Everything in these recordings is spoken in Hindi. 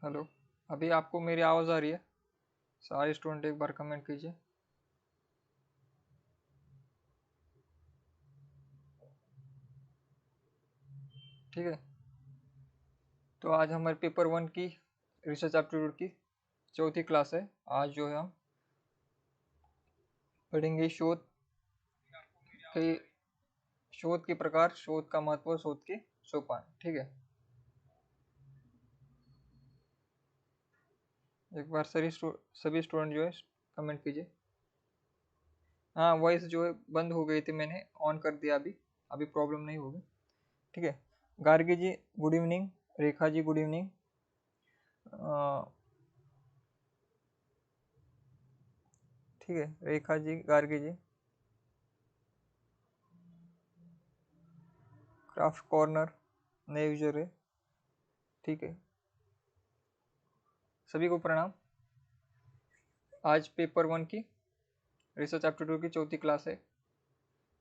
हेलो। अभी आपको मेरी आवाज़ आ रही है? सारे स्टूडेंट एक बार कमेंट कीजिए। ठीक है, तो आज हमारे पेपर 1 की रिसर्च एप्टीट्यूड की चौथी क्लास है। आज जो है हम पढ़ेंगे के शोध के प्रकार, शोध का महत्व, शोध के सोपान। ठीक है, एक बार सभी स्टूडेंट जो है कमेंट कीजिए। हाँ, वॉइस जो है बंद हो गई थी, मैंने ऑन कर दिया। अभी अभी प्रॉब्लम नहीं होगी। ठीक है, गार्गी जी good evening, Rekha ji good evening. ठीक है, रेखा जी, गार्गी जी। क्राफ्ट कॉर्नर नए यूजर है। ठीक है, सभी को प्रणाम। आज पेपर 1 की रिसर्च एप्टीट्यूड की चौथी क्लास है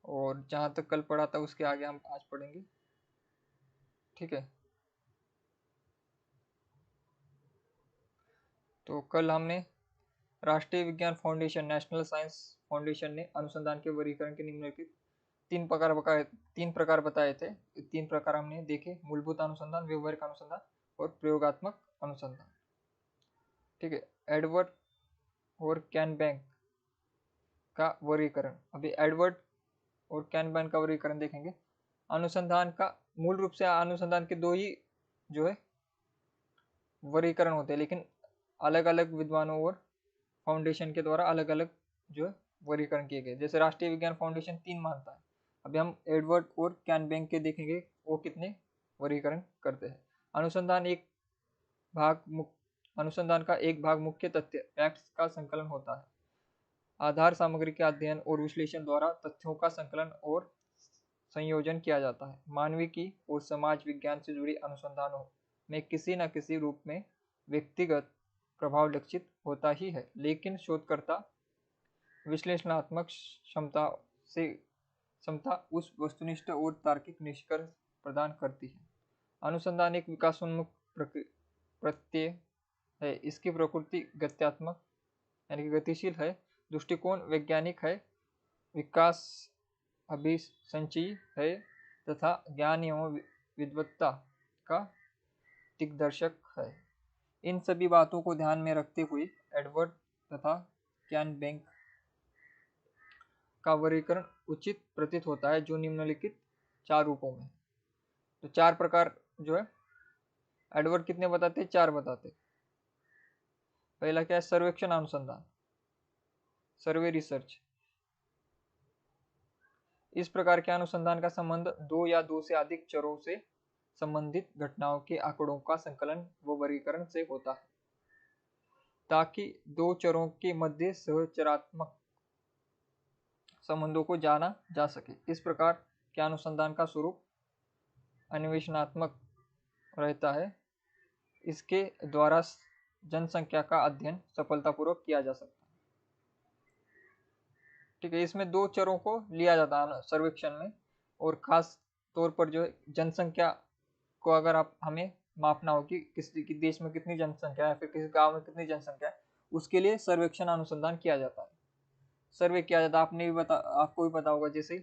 और जहाँ तक कल पढ़ा था उसके आगे हम आज पढ़ेंगे। ठीक है, तो कल हमने राष्ट्रीय विज्ञान फाउंडेशन, नेशनल साइंस फाउंडेशन ने अनुसंधान के वर्गीकरण के निम्नलिखित तीन प्रकार बताए थे। तीन प्रकार हमने देखे: मूलभूत अनुसंधान, व्यवहारिक अनुसंधान और प्रयोगात्मक अनुसंधान। ठीक है, एडवर्ड और कैनबैक का वर्गीकरण। अभी एडवर्ड और कैनबैक का वर्गीकरण देखेंगे। अनुसंधान का मूल रूप से अनुसंधान के दो ही जो है वर्गीकरण होते हैं, लेकिन अलग अलग विद्वानों और फाउंडेशन के द्वारा अलग अलग जो है वर्गीकरण किए गए। जैसे राष्ट्रीय विज्ञान फाउंडेशन 3 मानता है। अभी हम एडवर्ड और कैनबैक के देखेंगे वो कितने वर्गीकरण करते हैं। अनुसंधान एक भाग अनुसंधान का एक भाग मुख्य तथ्य फैक्ट्स का संकलन होता है। आधार सामग्री के अध्ययन और विश्लेषण द्वारा तथ्यों का संकलन और संयोजन किया जाता है। मानविकी और समाज विज्ञान से जुड़ी अनुसंधानों में किसी न किसी रूप में व्यक्तिगत प्रभाव लक्षित होता ही है, लेकिन शोधकर्ता विश्लेषणात्मक क्षमता उस वस्तुनिष्ठ और तार्किक निष्कर्ष प्रदान करती है। अनुसंधान एक विकासोन्मुख प्रत्यय है। इसकी प्रकृति गत्यात्मक यानी कि गतिशील है। दृष्टिकोण वैज्ञानिक है। विकास अभिसंचयी है तथा ज्ञान एवं विद्वत्ता का दिग्दर्शक है। इन सभी बातों को ध्यान में रखते हुए एडवर्ड तथा कैनबैक का वर्गीकरण उचित प्रतीत होता है, जो निम्नलिखित 4 रूपों में। तो 4 प्रकार जो है एडवर्ड कितने बताते? 4 बताते। पहला क्या है? सर्वेक्षण अनुसंधान, सर्वे रिसर्च। इस प्रकार के अनुसंधान का संबंध दो या दो से अधिक चरों से संबंधित घटनाओं के आंकड़ों का संकलन व वर्गीकरण से होता है, ताकि दो चरों के मध्य सहचरात्मक संबंधों को जाना जा सके। इस प्रकार के अनुसंधान का स्वरूप अन्वेषणात्मक रहता है। इसके द्वारा जनसंख्या का अध्ययन सफलतापूर्वक किया जा सकता है। ठीक है, इसमें दो चरों को लिया जाता है सर्वेक्षण में, और खास तौर पर जो जनसंख्या को अगर आप हमें मापना हो कि किसी देश में कितनी जनसंख्या है, फिर किसी गांव में कितनी जनसंख्या है, उसके लिए सर्वेक्षण अनुसंधान किया जाता है, सर्वे किया जाता है। आपको भी पता होगा, जैसे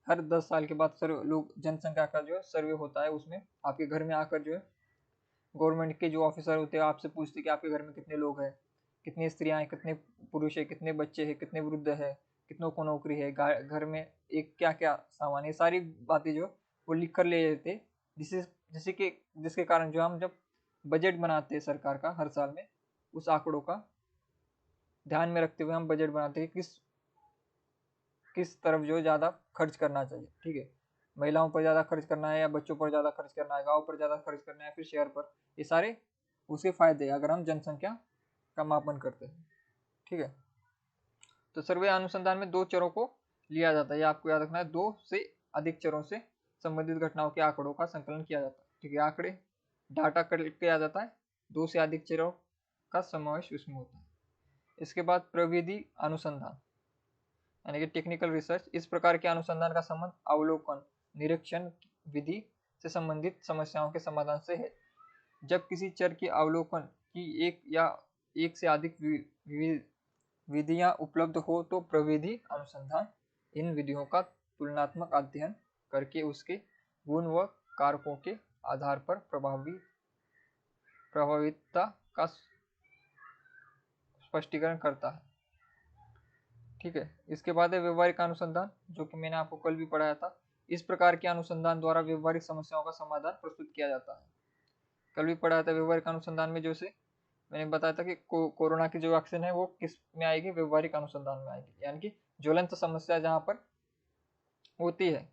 हर 10 साल के बाद सर्वे लोग जनसंख्या का जो है सर्वे होता है। उसमें आपके घर में आकर जो है गवर्नमेंट के जो ऑफिसर होते हैं आपसे पूछते हैं कि आपके घर में कितने लोग हैं, कितनी स्त्रियां हैं, कितने पुरुष है, कितने बच्चे हैं, कितने वृद्ध है, कितनों को नौकरी है, घर में एक क्या क्या सामान है, सारी बातें जो वो लिख कर ले लेते, जिसके कारण जो हम जब बजट बनाते हैं सरकार का हर साल में, उस आंकड़ों का ध्यान में रखते हुए हम बजट बनाते हैं किस किस तरफ जो ज़्यादा खर्च करना चाहिए। ठीक है, महिलाओं पर ज़्यादा खर्च करना है या बच्चों पर ज़्यादा खर्च करना है, गाँव पर ज़्यादा खर्च करना है, फिर शहर पर। ये सारे उसके फायदे अगर हम जनसंख्या का मापन करते हैं। ठीक है, तो सर्वे अनुसंधान में दो चरों को लिया जाता है, ये आपको याद रखना है। दो से अधिक चरों से संबंधित घटनाओं के आंकड़ों का संकलन किया जाता है। ठीक है, आंकड़े डाटा कलेक्ट किया जाता है, दो से अधिक चरों का समावेश उसमें होता है। इसके बाद प्रविधि अनुसंधान यानी कि टेक्निकल रिसर्च। इस प्रकार के अनुसंधान का संबंध अवलोकन, निरीक्षण विधि से संबंधित समस्याओं के समाधान से है। जब किसी चर के अवलोकन की एक या एक से अधिक विधियां उपलब्ध हो तो प्रविधि अनुसंधान इन विधियों का तुलनात्मक अध्ययन करके उसके गुण व कारकों के आधार पर प्रभावितता का स्पष्टीकरण करता है। ठीक है, इसके बाद है व्यवहारिक अनुसंधान, जो कि मैंने आपको कल भी पढ़ाया था। इस प्रकार के अनुसंधान द्वारा व्यवहारिक समस्याओं का समाधान प्रस्तुत किया जाता है। कल भी पढ़ाया था व्यवहारिक अनुसंधान में, जैसे मैंने बताया था कि कोरोना की जो वैक्सीन है वो किस में आएगी, व्यवहारिक अनुसंधान में आएगी, यानी कि ज्वलंत समस्या जहाँ पर होती है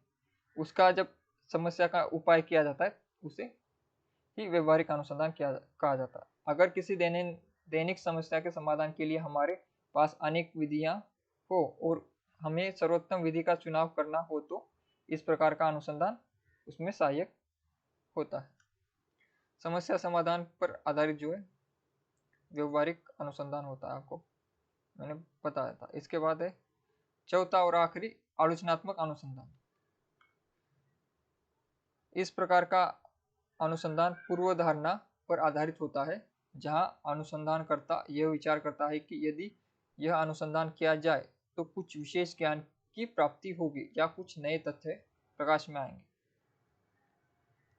उसका जब समस्या का उपाय किया जाता है उसे ही व्यवहारिक अनुसंधान कहा जाता है। अगर किसी दैनिक समस्या के समाधान के लिए हमारे पास अनेक विधियां हो और हमें सर्वोत्तम विधि का चुनाव करना हो तो इस प्रकार का अनुसंधान उसमें सहायक होता है। समस्या समाधान पर आधारित जो है व्यवहारिक अनुसंधान होता है, आपको मैंने बताया था। इसके बाद है चौथा और आखिरी आलोचनात्मक अनुसंधान। इस प्रकार का अनुसंधान पूर्वधारणा पर आधारित होता है, जहां अनुसंधानकर्ता यह विचार करता है कि यदि यह अनुसंधान किया जाए तो कुछ विशेष ज्ञान की प्राप्ति होगी या कुछ नए तथ्य प्रकाश में आएंगे।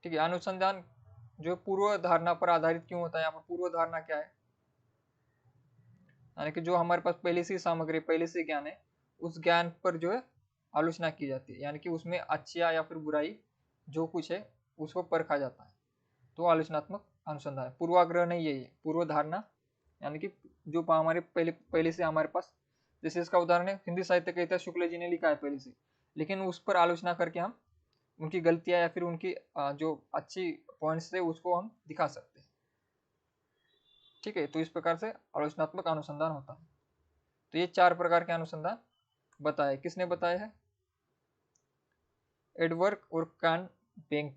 ठीक है, अनुसंधान जो पूर्व धारणा पर आधारित क्यों होता है, यहाँ पर पूर्व धारणा क्या है, यानी कि जो हमारे पास पहले से सामग्री, पहले से ज्ञान है, उस ज्ञान पर जो है आलोचना की जाती है, यानी कि उसमें अच्छाई या फिर बुराई जो कुछ है उसको परखा जाता है, तो आलोचनात्मक अनुसंधान है। पूर्वाग्रह नहीं है ये, पूर्व धारणा, यानी कि जो हमारे पहले से हमारे पास, जैसे इसका उदाहरण है हिंदी साहित्य का इतिहास शुक्ल जी ने लिखा है पहले से, लेकिन उस पर आलोचना करके हम उनकी गलतियां या फिर उनकी जो अच्छी पॉइंट्स थे उसको हम दिखा सकते हैं। ठीक है, तो इस प्रकार से आलोचनात्मक अनुसंधान होता है। तो ये 4 प्रकार के अनुसंधान बताए, किसने बताए हैं, एडवर्ड और कान बेंक,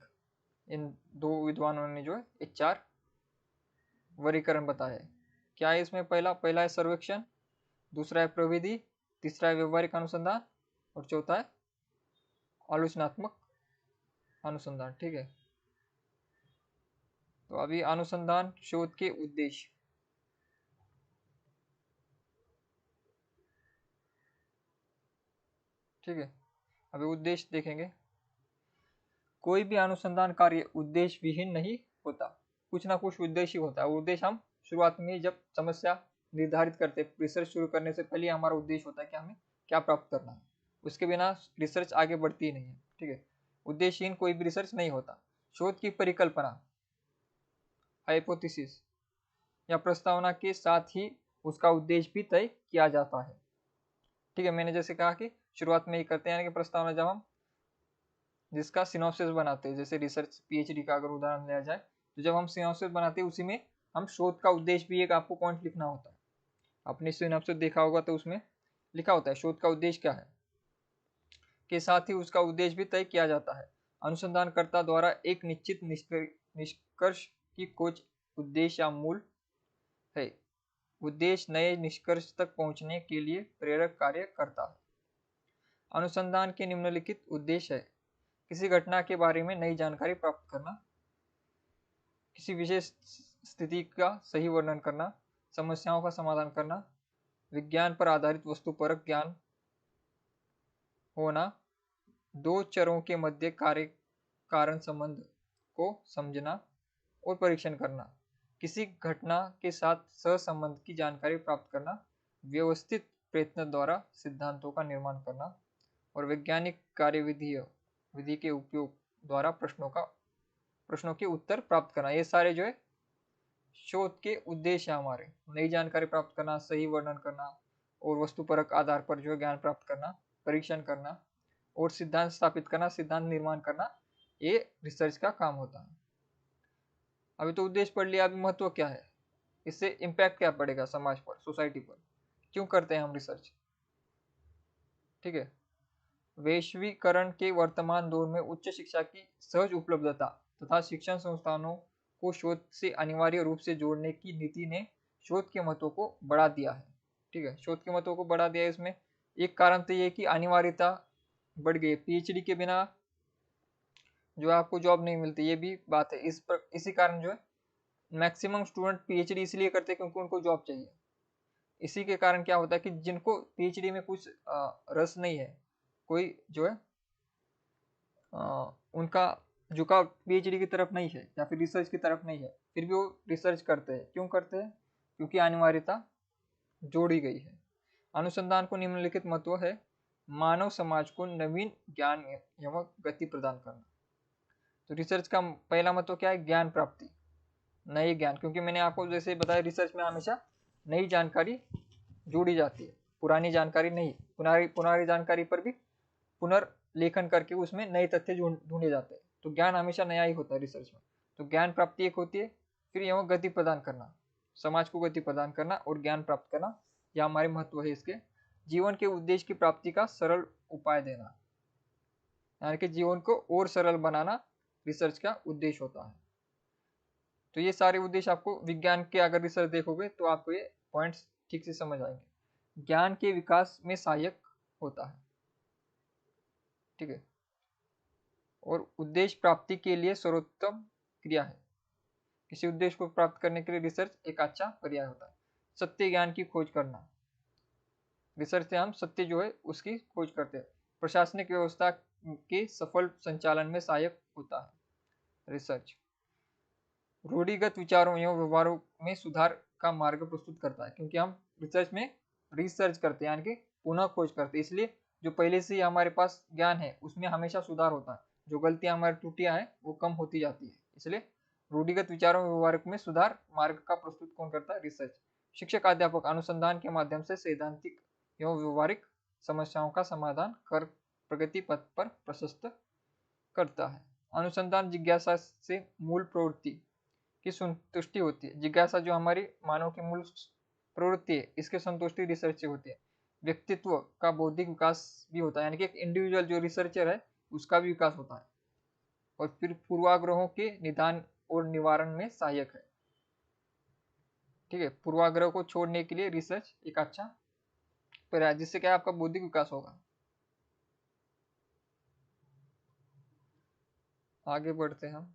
इन 2 विद्वानों ने जो है ये 4 वर्गीकरण बताए हैं। क्या है इसमें, पहला है सर्वेक्षण, दूसरा है प्रविधि, तीसरा है व्यवहारिक अनुसंधान और चौथा है आलोचनात्मक अनुसंधान। ठीक है, तो अभी अनुसंधान शोध के उद्देश्य। ठीक है, अभी उद्देश्य देखेंगे। कोई भी अनुसंधान कार्य उद्देश्य विहीन नहीं होता, कुछ ना कुछ उद्देश्य होता है। उद्देश्य हम शुरुआत में जब समस्या निर्धारित करते, रिसर्च शुरू करने से पहले हमारा उद्देश्य होता है कि हमें क्या प्राप्त करना है, उसके बिना रिसर्च आगे बढ़ती ही नहीं है। ठीक है, उद्देश्यहीन कोई भी रिसर्च नहीं होता। शोध की परिकल्पना, हाइपोथेसिस या प्रस्तावना के साथ ही उसका उद्देश्य भी तय किया जाता है। ठीक है, मैंने जैसे कहा कि शुरुआत में ही करते हैं, यानी कि प्रस्तावना जब हम जिसका सिनॉप्सिस बनाते हैं, जैसे रिसर्च पीएचडी का अगर उदाहरण लिया जाए, तो जब हम सिनॉप्सिस बनाते हैं उसी में हम शोध का उद्देश्य भी एक आपको पॉइंट लिखना होता है। आपने सिनॉप्सिस देखा होगा तो उसमें लिखा होता है शोध का उद्देश्य क्या है, के साथ ही उसका उद्देश्य भी तय किया जाता है। अनुसंधानकर्ता द्वारा एक निश्चित निष्कर्ष की खोज उद्देश्य या मूल है। उद्देश्य नए निष्कर्ष तक पहुंचने के लिए प्रेरक कार्य करता है। अनुसंधान के निम्नलिखित उद्देश्य है, किसी घटना के बारे में नई जानकारी प्राप्त करना, किसी विशेष स्थिति का सही वर्णन करना, समस्याओं का समाधान करना, विज्ञान पर आधारित वस्तुपरक ज्ञान होना, दो चरों के मध्य कार्य कारण संबंध को समझना और परीक्षण करना, किसी घटना के साथ सहसंबंध की जानकारी प्राप्त करना, व्यवस्थित प्रयत्न द्वारा सिद्धांतों का निर्माण करना और वैज्ञानिक विधि के उपयोग द्वारा प्रश्नों के उत्तर प्राप्त करना। ये सारे जो है शोध के उद्देश्य हमारे, नई जानकारी प्राप्त करना, सही वर्णन करना और वस्तुपरक आधार पर जो ज्ञान प्राप्त करना, परीक्षण करना और सिद्धांत स्थापित करना, सिद्धांत निर्माण करना, ये रिसर्च का काम होता है। अभी तो उद्देश्य पढ़ लिया, अभी महत्व क्या है, इससे इम्पैक्ट क्या पड़ेगा समाज पर, सोसाइटी पर, क्यों करते हैं हम रिसर्च। ठीक है, वैश्वीकरण के वर्तमान दौर में उच्च शिक्षा की सहज उपलब्धता तथा शिक्षण संस्थानों को शोध से अनिवार्य रूप से जोड़ने की नीति ने शोध के महत्व को बढ़ा दिया है। ठीक है, शोध के महत्व को बढ़ा दिया है। इसमें एक कारण तो ये कि अनिवार्यता बढ़ गई, पीएचडी के बिना जो आपको जॉब नहीं मिलती, ये भी बात है। इसी कारण जो है मैक्सिमम स्टूडेंट पीएचडी इसलिए करते हैं क्योंकि उनको जॉब चाहिए। इसी के कारण क्या होता है कि जिनको पीएचडी में कुछ रस नहीं है, कोई जो है उनका झुकाव पीएचडी की तरफ नहीं है या फिर रिसर्च की तरफ नहीं है, फिर भी वो रिसर्च करते हैं। क्यों करते हैं? क्योंकि अनिवार्यता जोड़ी गई है। अनुसंधान को निम्नलिखित महत्व है: मानव समाज को नवीन ज्ञान एवं गति प्रदान करना। तो रिसर्च का पहला महत्व क्या है? ज्ञान प्राप्ति, नए ज्ञान। क्योंकि मैंने आपको जैसे बताया, रिसर्च में हमेशा नई जानकारी जोड़ी जाती है, पुरानी जानकारी नहीं। पुरानी जानकारी पर भी पुनर्लेखन करके उसमें नए तथ्य ढूंढे जाते हैं। तो ज्ञान हमेशा नया ही होता है रिसर्च में। तो ज्ञान प्राप्ति एक होती है। फिर एवं गति प्रदान करना, समाज को गति प्रदान करना और ज्ञान प्राप्त करना, यह हमारे महत्व है इसके। जीवन के उद्देश्य की प्राप्ति का सरल उपाय देना, यानी कि जीवन को और सरल बनाना रिसर्च का उद्देश्य होता है। तो ये सारे उद्देश्य आपको विज्ञान के अगर रिसर्च देखोगे तो आपको ये पॉइंट्स ठीक से समझ आएंगे। ज्ञान के विकास में सहायक होता है, ठीक है। और उद्देश्य प्राप्ति के लिए सर्वोत्तम क्रिया है। किसी उद्देश्य को प्राप्त करने के लिए रिसर्च एक अच्छा पर्याय होता है। सत्य ज्ञान की खोज करना, रिसर्च से हम सत्य जो है उसकी खोज करते हैं। प्रशासनिक व्यवस्था के सफल संचालन में सहायक होता है रिसर्च। रूढ़िगत विचारों एवं व्यवहारों में सुधार का मार्ग प्रस्तुत करता है, क्योंकि हम रिसर्च में रिसर्च करते हैं, यानी कि पुनः खोज करते हैं। इसलिए जो पहले से ही हमारे पास ज्ञान है उसमें हमेशा सुधार होता है। जो गलतियां हमारी त्रुटियां हैं वो कम होती जाती है। इसलिए रूढ़िगत विचारों व्यवहार में सुधार मार्ग का प्रस्तुत कौन करता है? रिसर्च। शिक्षक अध्यापक अनुसंधान के माध्यम से सैद्धांतिक एवं व्यवहारिक समस्याओं का समाधान कर प्रगति पथ पर प्रशस्त करता है। अनुसंधान जिज्ञासा से मूल प्रवृत्ति की संतुष्टि होती है। जिज्ञासा जो हमारी मानव की मूल प्रवृत्ति है, इसके संतुष्टि रिसर्च से होती है। व्यक्तित्व का बौद्धिक विकास भी होता है, यानी कि एक इंडिविजुअल जो रिसर्चर है उसका भी विकास होता है। और फिर पूर्वाग्रहों के निदान और निवारण में सहायक है, ठीक है। पूर्वाग्रह को छोड़ने के लिए रिसर्च एक अच्छा पर्याय, जिससे क्या आपका बौद्धिक विकास होगा। आगे बढ़ते हैं हम।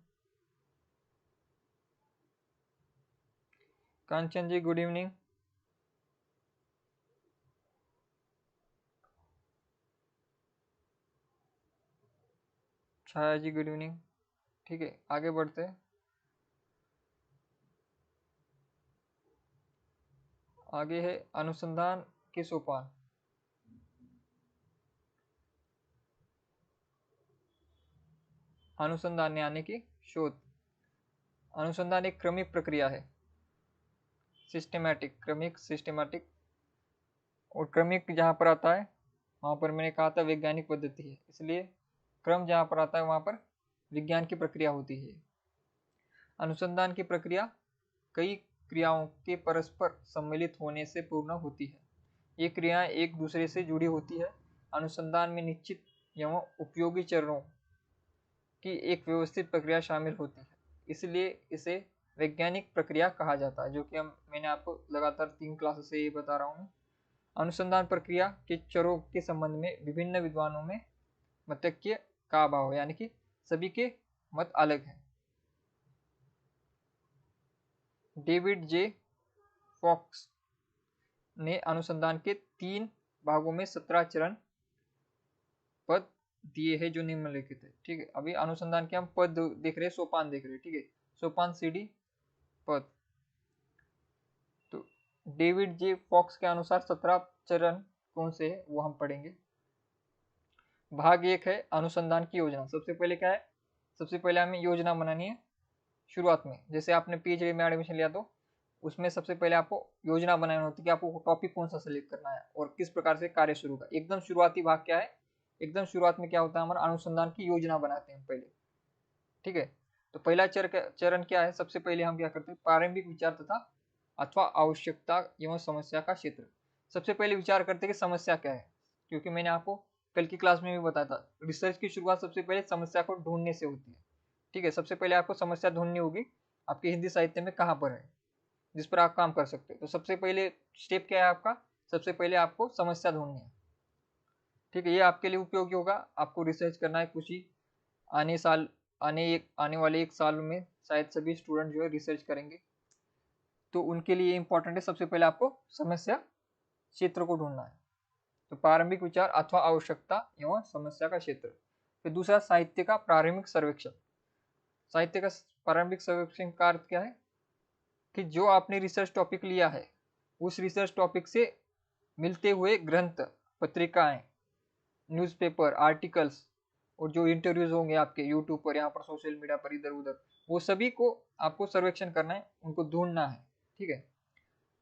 कांचन जी गुड इवनिंग। छाया जी गुड इवनिंग। ठीक है, आगे बढ़ते हैं। आगे है अनुसंधान के सोपान। अनुसंधान यानी कि शोध। अनुसंधान एक क्रमिक प्रक्रिया है, सिस्टेमैटिक, क्रमिक, सिस्टेमैटिक। और क्रमिक जहां पर आता है वहां पर मैंने कहा था वैज्ञानिक पद्धति है, इसलिए क्रम जहां पर आता है वहां पर विज्ञान की प्रक्रिया होती है। अनुसंधान की प्रक्रिया कई क्रियाओं के परस्पर सम्मिलित होने से पूर्ण होती है। ये क्रियाएं एक दूसरे से जुड़ी होती है। अनुसंधान में निश्चित एवं उपयोगी चरणों की एक व्यवस्थित प्रक्रिया शामिल होती है, इसलिए इसे वैज्ञानिक प्रक्रिया कहा जाता है, जो कि मैंने आपको लगातार 3 क्लासेस से ये बता रहा हूँ। अनुसंधान प्रक्रिया के चरों के संबंध में विभिन्न विद्वानों में मतैक्य का अभाव है, यानी कि सभी के मत अलग हैं। डेविड जे फॉक्स ने अनुसंधान के 3 भागों में 17 चरण पद दिए हैं जो निम्नलिखित है, ठीक है। अभी अनुसंधान के हम पद देख रहे हैं, सोपान देख रहे हैं, ठीक है। सोपान सीढ़ी पद। तो डेविड जे फॉक्स के अनुसार 17 चरण कौन से है वो हम पढ़ेंगे। भाग 1 है अनुसंधान की योजना। सबसे पहले क्या है? सबसे पहले हमें योजना बनानी है शुरुआत में। जैसे आपने पीएचडी में एडमिशन लिया तो उसमें सबसे पहले आपको योजना बनानी होती है कि आपको टॉपिक कौन सा सेलेक्ट करना है और किस प्रकार से कार्य शुरू करना। एकदम शुरुआती भाग क्या है? एकदम शुरुआत में क्या होता है? हमारा अनुसंधान की योजना बनाते हैं पहले, ठीक है। तो पहला चरण क्या है? सबसे पहले हम क्या करते हैं? प्रारंभिक विचार तथा अथवा आवश्यकता एवं समस्या का क्षेत्र। सबसे पहले विचार करते हैं कि समस्या क्या है, क्योंकि मैंने आपको कल की क्लास में भी बताया था रिसर्च की शुरुआत सबसे पहले समस्या को ढूंढने से होती है, ठीक है। सबसे पहले आपको समस्या ढूंढनी होगी आपके हिंदी साहित्य में कहाँ पर है जिस पर आप काम कर सकते हो। तो सबसे पहले स्टेप क्या है आपका? सबसे पहले आपको समस्या ढूंढनी है, ठीक है। ये आपके लिए उपयोगी होगा। आपको रिसर्च करना है कुछ ही आने वाले 1 साल में शायद सभी स्टूडेंट जो है रिसर्च करेंगे। तो उनके लिए इंपॉर्टेंट है, सबसे पहले आपको समस्या क्षेत्र को ढूंढना है। तो प्रारंभिक विचार अथवा आवश्यकता एवं समस्या का क्षेत्र। फिर दूसरा, साहित्य का प्रारंभिक सर्वेक्षण। साहित्य का प्रारंभिक सर्वेक्षण का अर्थ क्या है कि जो आपने रिसर्च टॉपिक लिया है उस रिसर्च टॉपिक से मिलते हुए ग्रंथ, पत्रिकाएं, न्यूज़पेपर, आर्टिकल्स और जो इंटरव्यूज होंगे आपके यूट्यूब पर, यहाँ पर सोशल मीडिया पर, इधर उधर, वो सभी को आपको सर्वेक्षण करना है, उनको ढूंढना है। ठीक है,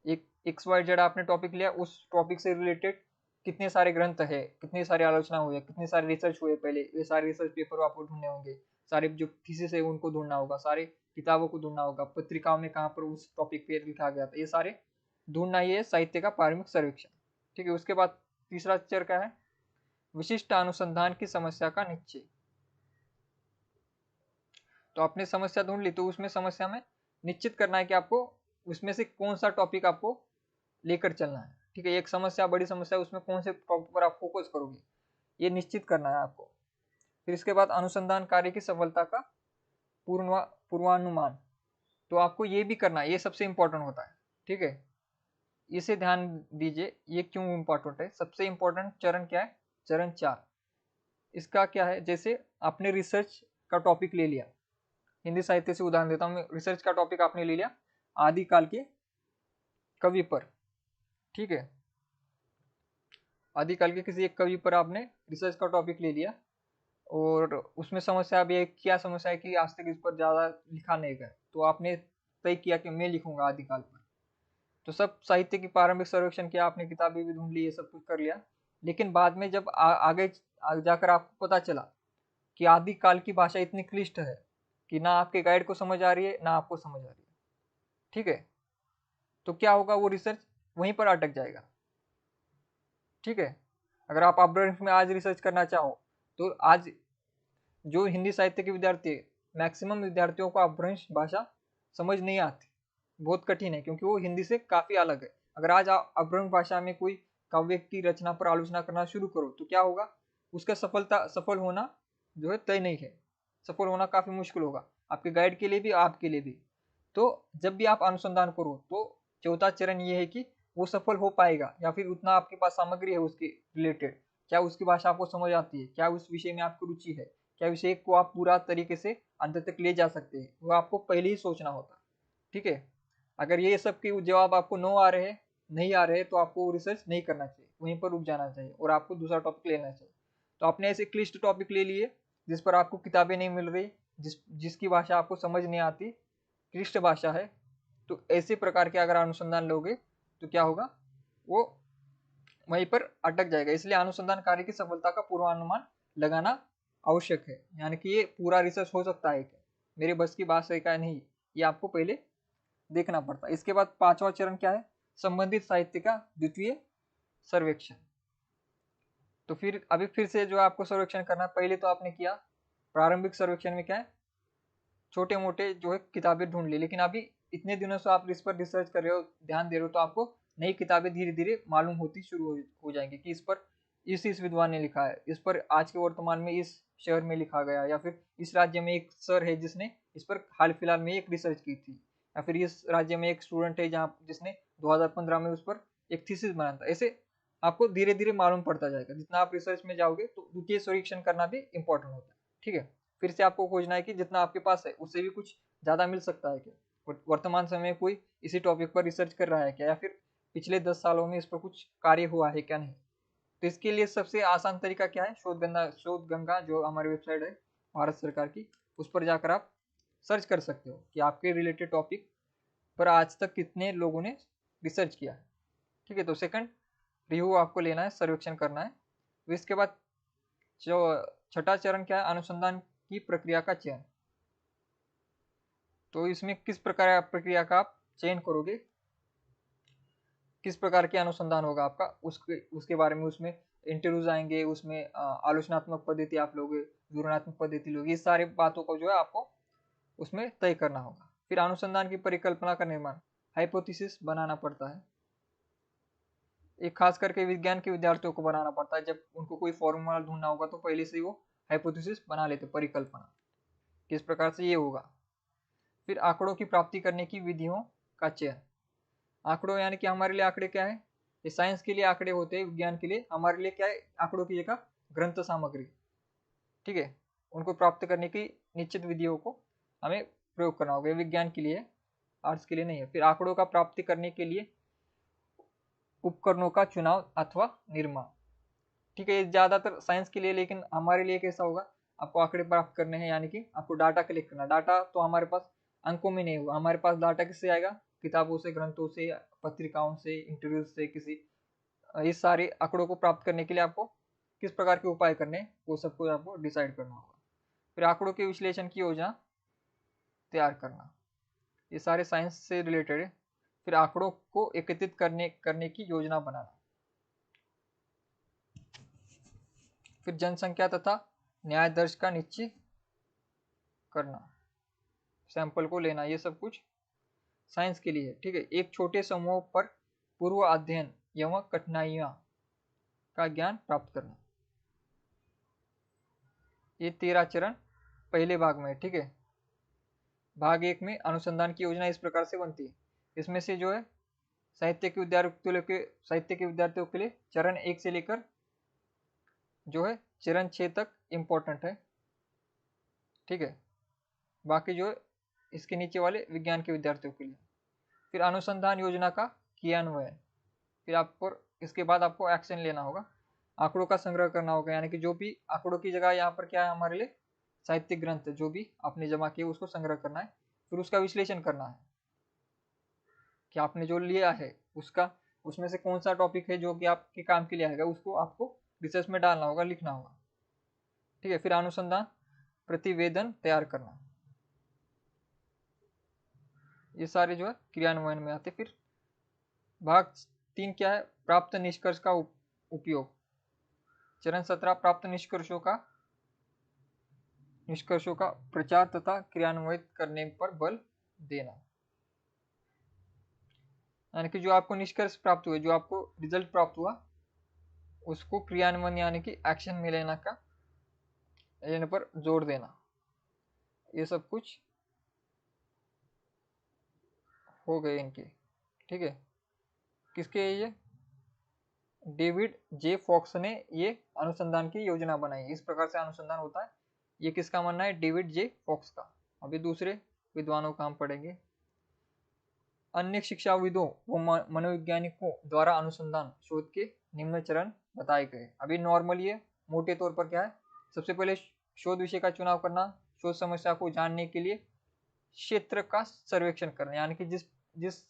एक XYZ आपने टॉपिक लिया, उस टॉपिक से रिलेटेड कितने सारे ग्रंथ है, कितनी सारी आलोचना हुई है, कितने सारे रिसर्च हुए पहले, ये सारे रिसर्च पेपर आपको ढूंढने होंगे, सारे जो थीसिस है उनको ढूंढना होगा, सारे किताबों को ढूंढना होगा, पत्रिकाओं में कहाँ पर उस टॉपिक पे लिखा गया था, ये सारे ढूंढना ही है साहित्य का प्रारंभिक सर्वेक्षण। ठीक है, उसके बाद तीसरा चर क्या है, विशिष्ट अनुसंधान की समस्या का निश्चय। तो आपने समस्या ढूंढ ली, तो उसमें समस्या में निश्चित करना है कि आपको उसमें से कौन सा टॉपिक आपको लेकर चलना है। ठीक है, एक समस्या, बड़ी समस्या, उसमें कौन से टॉपिक पर आप फोकस करोगे, ये निश्चित करना है आपको। फिर इसके बाद अनुसंधान कार्य की सफलता का पूर्वानुमान। तो आपको ये भी करना है, ये सबसे इंपॉर्टेंट होता है। ठीक है, इसे ध्यान दीजिए, ये क्यों इंपॉर्टेंट है। सबसे इंपॉर्टेंट चरण क्या है, चरण 4। इसका क्या है, जैसे आपने रिसर्च का टॉपिक ले लिया, हिंदी साहित्य से उदाहरण देता हूँ, रिसर्च का टॉपिक आपने ले लिया आदिकाल के कवि पर। ठीक है, आदिकाल के किसी एक कवि पर आपने रिसर्च का टॉपिक ले लिया और उसमें समस्या भी है, क्या समस्या है कि आज तक इस पर ज्यादा लिखा नहीं गया, तो आपने तय किया कि मैं लिखूंगा आदिकाल पर। तो सब साहित्य की प्रारंभिक सर्वेक्षण किया आपने, किताबें भी ढूंढ ली, ये सब कुछ कर लिया। लेकिन बाद में जब आगे जाकर आपको पता चला कि आदिकाल की भाषा इतनी क्लिष्ट है कि ना आपके गाइड को समझ आ रही है ना आपको समझ आ रही है। ठीक है, तो क्या होगा, वो रिसर्च वहीं पर अटक जाएगा। ठीक है, अगर आप अपब्रह्म में आज रिसर्च करना चाहो तो आज जो हिंदी साहित्य के विद्यार्थी है, मैक्सिमम विद्यार्थियों को अपभ्रंश भाषा समझ नहीं आती, बहुत कठिन है, क्योंकि वो हिंदी से काफी अलग है। अगर आज आप अपभ्रंश भाषा में कोई काव्य की रचना पर आलोचना करना शुरू करो तो क्या होगा, उसका सफल होना जो है तय नहीं है, सफल होना काफी मुश्किल होगा, आपके गाइड के लिए भी, आपके लिए भी। तो जब भी आप अनुसंधान करो तो चौथा चरण ये है कि वो सफल हो पाएगा या फिर उतना आपके पास सामग्री है उसके रिलेटेड, क्या उसकी भाषा आपको समझ आती है, क्या उस विषय में आपकी रुचि है, क्या विषय को आप पूरा तरीके से अंत तक ले जा सकते हैं, वो आपको पहले ही सोचना होता है। ठीक है, अगर ये सब के जवाब आपको नो आ रहे हैं, नहीं आ रहे, तो आपको रिसर्च नहीं करना चाहिए, वहीं पर रुक जाना चाहिए और आपको दूसरा टॉपिक लेना चाहिए। तो आपने ऐसे क्लिष्ट टॉपिक ले लिए जिस पर आपको किताबें नहीं मिल रही, जिसकी भाषा आपको समझ नहीं आती, क्लिष्ट भाषा है, तो ऐसे प्रकार के अगर अनुसंधान लोगे तो क्या होगा, वो वहीं पर अटक जाएगा। इसलिए अनुसंधान कार्य की सफलता का पूर्वानुमान लगाना आवश्यक है, यानी कि ये पूरा रिसर्च हो सकता है क्या, मेरे बस की बात है क्या नहीं, ये आपको पहले देखना पड़ता है। इसके बाद पांचवा चरण क्या है, संबंधित साहित्य का द्वितीय सर्वेक्षण। तो फिर अभी फिर से जो आपको सर्वेक्षण करना, पहले तो आपने किया प्रारंभिक सर्वेक्षण में क्या है, छोटे मोटे जो है किताबें ढूंढ ली, लेकिन अभी इतने दिनों से आप इस पर रिसर्च कर रहे हो, ध्यान दे रहे हो, तो आपको नई किताबें धीरे धीरे मालूम होती शुरू हो जाएंगी कि इस पर इस विद्वान ने लिखा है, इस पर आज के वर्तमान में इस शहर में लिखा गया, या फिर इस राज्य में एक सर है जिसने इस पर हाल फिलहाल में एक रिसर्च की थी, या फिर इस राज्य में एक स्टूडेंट है जहाँ जिसने 2015 में उस पर एक थीसिस बनाया था। ऐसे आपको धीरे धीरे मालूम पड़ता जाएगा, जितना आप रिसर्च में जाओगे तो द्वितीय सर्वेक्षण करना भी इंपॉर्टेंट होता है। ठीक है, फिर से आपको खोजना है कि जितना आपके पास है उससे भी कुछ ज्यादा मिल सकता है क्या, वर्तमान समय में कोई इसी टॉपिक पर रिसर्च कर रहा है क्या, या फिर पिछले 10 सालों में इस पर कुछ कार्य हुआ है क्या नहीं। तो इसके लिए सबसे आसान तरीका क्या है, शोध गंगा जो हमारी वेबसाइट है भारत सरकार की, उस पर जाकर आप सर्च कर सकते हो कि आपके रिलेटेड टॉपिक पर आज तक कितने लोगों ने रिसर्च किया है। ठीक है, तो सेकंड रिव्यू आपको लेना है, सर्वेक्षण करना है। तो इसके बाद जो छठा चरण क्या है, अनुसंधान की प्रक्रिया का चयन। तो इसमें किस प्रकार प्रक्रिया का आप चयन करोगे, किस प्रकार के अनुसंधान होगा आपका, उसके उसके बारे में, उसमें इंटरव्यूज आएंगे, उसमें आलोचनात्मक पद्धति आप लोगे, विवरणात्मक पद्धति लोगे, इस सारी बातों को जो है आपको उसमें तय करना होगा। फिर अनुसंधान की परिकल्पना का निर्माण, हाइपोथेसिस बनाना पड़ता है, एक खास करके विज्ञान के विद्यार्थियों को बनाना पड़ता है, जब उनको कोई फॉर्मूला ढूंढना होगा तो पहले से वो हाइपोथेसिस बना लेते, परिकल्पना किस प्रकार से ये होगा। फिर आंकड़ों की प्राप्ति करने की विधियों का चयन, आंकड़ों यानी कि हमारे लिए आंकड़े क्या है, ये साइंस के लिए आंकड़े होते हैं, विज्ञान के लिए हमारे लिए क्या है, आंकड़ों की जगह ग्रंथ सामग्री, ठीक है, उनको प्राप्त करने की निश्चित विधियों को हमें प्रयोग करना होगा। विज्ञान के लिए, आर्ट्स के लिए नहीं है। फिर आंकड़ों का प्राप्ति करने के लिए उपकरणों का चुनाव अथवा निर्माण, ठीक है, ये ज्यादातर साइंस के लिए, लेकिन हमारे लिए कैसा होगा, आपको आंकड़े प्राप्त करने हैं, यानी कि आपको डाटा कलेक्ट करना। डाटा तो हमारे पास अंकों में नहीं होगा, हमारे पास डाटा किससे आएगा, किताबों से, ग्रंथों से, पत्रिकाओं से, इंटरव्यू से, किसी, इस सारे आंकड़ों को प्राप्त करने के लिए आपको किस प्रकार के उपाय करने हैं, वो सब कुछ आपको डिसाइड करना होगा। फिर आंकड़ों के विश्लेषण की योजना तैयार करना, ये सारे साइंस से रिलेटेड है। फिर आंकड़ों को एकत्रित करने की योजना बनाना। फिर जनसंख्या तथा न्याय दर्ज का निश्चय करना, सैंपल को लेना, ये सब कुछ साइंस के लिए है, ठीक है। एक छोटे समूह पर पूर्व अध्ययन एवं कठिनाइयां का ज्ञान प्राप्त करना, ये 13 चरण पहले भाग में है, ठीक है। भाग 1 में अनुसंधान की योजना इस प्रकार से बनती है। इसमें से जो है साहित्य के विद्यार्थियों के लिए चरण 1 से लेकर जो है चरण 6 तक इम्पोर्टेंट है, ठीक है। बाकी जो है इसके नीचे वाले विज्ञान के विद्यार्थियों के लिए। फिर अनुसंधान योजना का क्रियान्वयन, फिर आपको इसके बाद आपको एक्शन लेना होगा, आंकड़ों का संग्रह करना होगा, यानी कि जो भी आंकड़ों की जगह यहाँ पर क्या है हमारे लिए, साहित्यिक ग्रंथ जो भी आपने जमा किए उसको संग्रह करना है। फिर उसका विश्लेषण करना है कि आपने जो लिया है उसका, उसमें से कौन सा टॉपिक है जो कि आपके काम के लिए आएगा, उसको आपको रिसर्च में डालना होगा, लिखना होगा, ठीक है। फिर अनुसंधान प्रतिवेदन तैयार करना, ये सारे जो है क्रियान्वयन में आते। फिर भाग 3 क्या है, प्राप्त निष्कर्ष का उपयोग। चरण 17 प्राप्त निष्कर्षों का प्रचार तथा क्रियान्वित करने पर बल देना, यानी कि जो आपको निष्कर्ष प्राप्त हुए, जो आपको रिजल्ट प्राप्त हुआ, उसको क्रियान्वयन यानी कि एक्शन में लेने पर जोर देना, ये सब कुछ हो गए इनके, ठीक है। किसके ये डेविड जे फॉक्स ने ये अनुसंधान की योजना बनाई, इस प्रकार से अनुसंधान होता है। ये किसका मानना है, डेविड जे फॉक्स का। अभी दूसरे विद्वानों का हम पढ़ेंगे। अन्य शिक्षाविदों व मनोवैज्ञानिकों द्वारा अनुसंधान शोध के निम्न चरण बताए गए। अभी नॉर्मल ये मोटे तौर पर क्या है, सबसे पहले शोध विषय का चुनाव करना, शोध समस्या को जानने के लिए क्षेत्र का सर्वेक्षण करना, यानी कि जिस जिस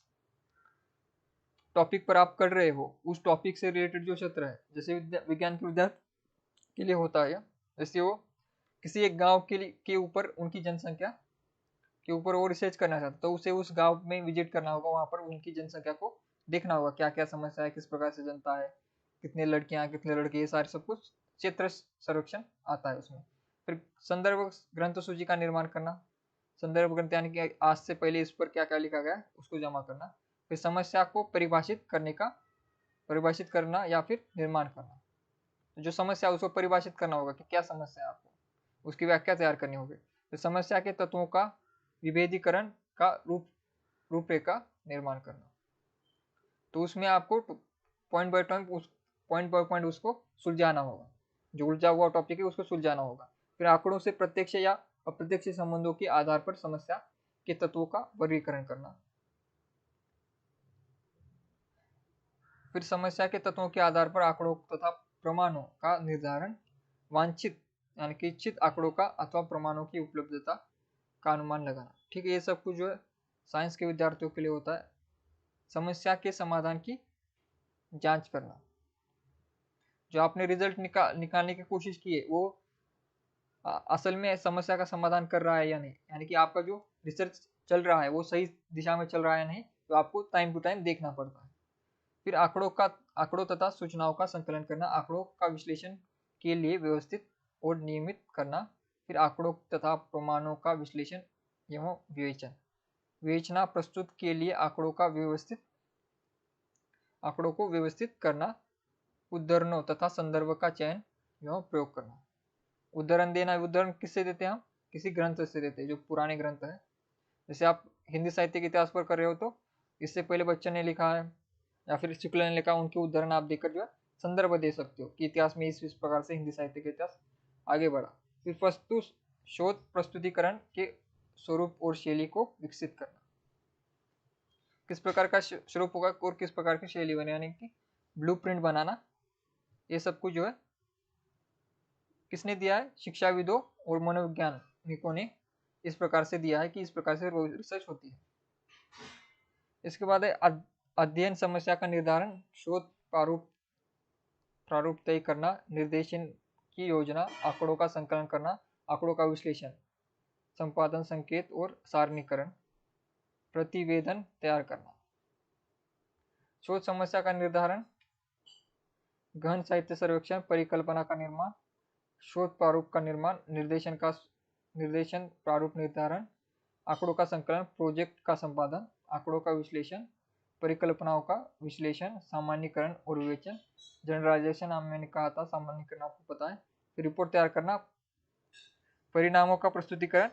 टॉपिक पर आप कर रहे हो उस टॉपिक से रिलेटेड जो क्षेत्र है, जैसे विज्ञान के विद्यार्थी के लिए होता है, जैसे वो किसी एक गांव के ऊपर उनकी जनसंख्या के ऊपर वो रिसर्च करना चाहता है, तो उसे उस गांव में विजिट करना होगा, वहां पर उनकी जनसंख्या को देखना होगा, क्या क्या समस्या है, किस प्रकार से जनता है, कितने लड़कियां कितने लड़के, ये सारे सब कुछ क्षेत्र सर्वेक्षण आता है उसमें। फिर संदर्भ ग्रंथ सूची का निर्माण करना, संदर्भ ग्रंथ यानी कि आज से पहले इस पर क्या क्या लिखा गया उसको जमा करना। फिर समस्या को परिभाषित करना या फिर निर्माण करना, तो जो समस्या उसको परिभाषित करना होगा कि क्या समस्या है, आपको उसकी व्याख्या तैयार करनी होगी। तो समस्या के तत्वों का विभेदीकरण का रूपरेखा निर्माण करना, तो उसमें आपको पॉइंट बाय पॉइंट उसको सुलझाना होगा, जो उलझा हुआ टॉपिक है उसको सुलझाना होगा। फिर आंकड़ों से प्रत्यक्ष या अप्रत्यक्ष संबंधों के आधार पर समस्या के तत्वों का वर्गीकरण करना। फिर समस्या के तत्वों के आधार पर आंकड़ों तथा प्रमाणों का निर्धारण, वांछित यानी कि इच्छित आंकड़ों का अथवा प्रमाणों की उपलब्धता का अनुमान लगाना, ठीक है। ये सब कुछ जो है साइंस के विद्यार्थियों के लिए होता है। समस्या के समाधान की जांच करना, जो आपने रिजल्ट निकालने की कोशिश की है वो असल में समस्या का समाधान कर रहा है या नहीं, यानी कि आपका जो रिसर्च चल रहा है वो सही दिशा में चल रहा है या नहीं, तो आपको टाइम टू टाइम देखना पड़ता है। फिर आंकड़ों तथा सूचनाओं का संकलन करना, आंकड़ों का विश्लेषण के लिए व्यवस्थित और नियमित करना। फिर आंकड़ों तथा प्रमाणों का विश्लेषण एवं विवेचना प्रस्तुत के लिए आंकड़ों को व्यवस्थित करना। उद्धरणों तथा संदर्भ का चयन एवं प्रयोग करना। उदाहरण देना, उदाहरण किससे देते हैं हम, किसी ग्रंथ से देते हैं जो पुराने ग्रंथ है। जैसे आप हिंदी साहित्य के इतिहास पर कर रहे हो तो इससे पहले बच्चन ने लिखा है या फिर शुक्ल ने लिखा, उनके उदाहरण आप देकर जो है संदर्भ दे सकते हो कि इतिहास में इस प्रकार से हिंदी साहित्य का इतिहास आगे बढ़ा। फिर वस्तु शोध प्रस्तुतिकरण के स्वरूप और शैली को विकसित करना, किस प्रकार का स्वरूप होगा और किस प्रकार की शैली बने, यानी कि ब्लूप्रिंट बनाना, ये सब कुछ जो है किसने दिया है, शिक्षाविदों और मनोवैज्ञानिकों ने इस प्रकार से दिया है कि इस प्रकार से रिसर्च होती है। इसके बाद है अध्ययन समस्या का निर्धारण, शोध प्रारूप तय करना, निर्देशन की योजना, आंकड़ों का संकलन करना, आंकड़ों का विश्लेषण, संपादन, संकेत और सारणीकरण, प्रतिवेदन तैयार करना। शोध समस्या का निर्धारण, गहन साहित्य सर्वेक्षण, परिकल्पना का निर्माण, शोध प्रारूप का निर्माण, निर्देशन प्रारूप निर्धारण, आंकड़ों का संकलन, प्रोजेक्ट का संपादन, आंकड़ों का विश्लेषण, परिकल्पनाओं का विश्लेषण, सामान्यीकरण और विवेचन, जनरलाइजेशन मैंने कहा था, सामान्यीकरण आपको पता है। फिर रिपोर्ट तैयार करना, परिणामों का प्रस्तुतिकरण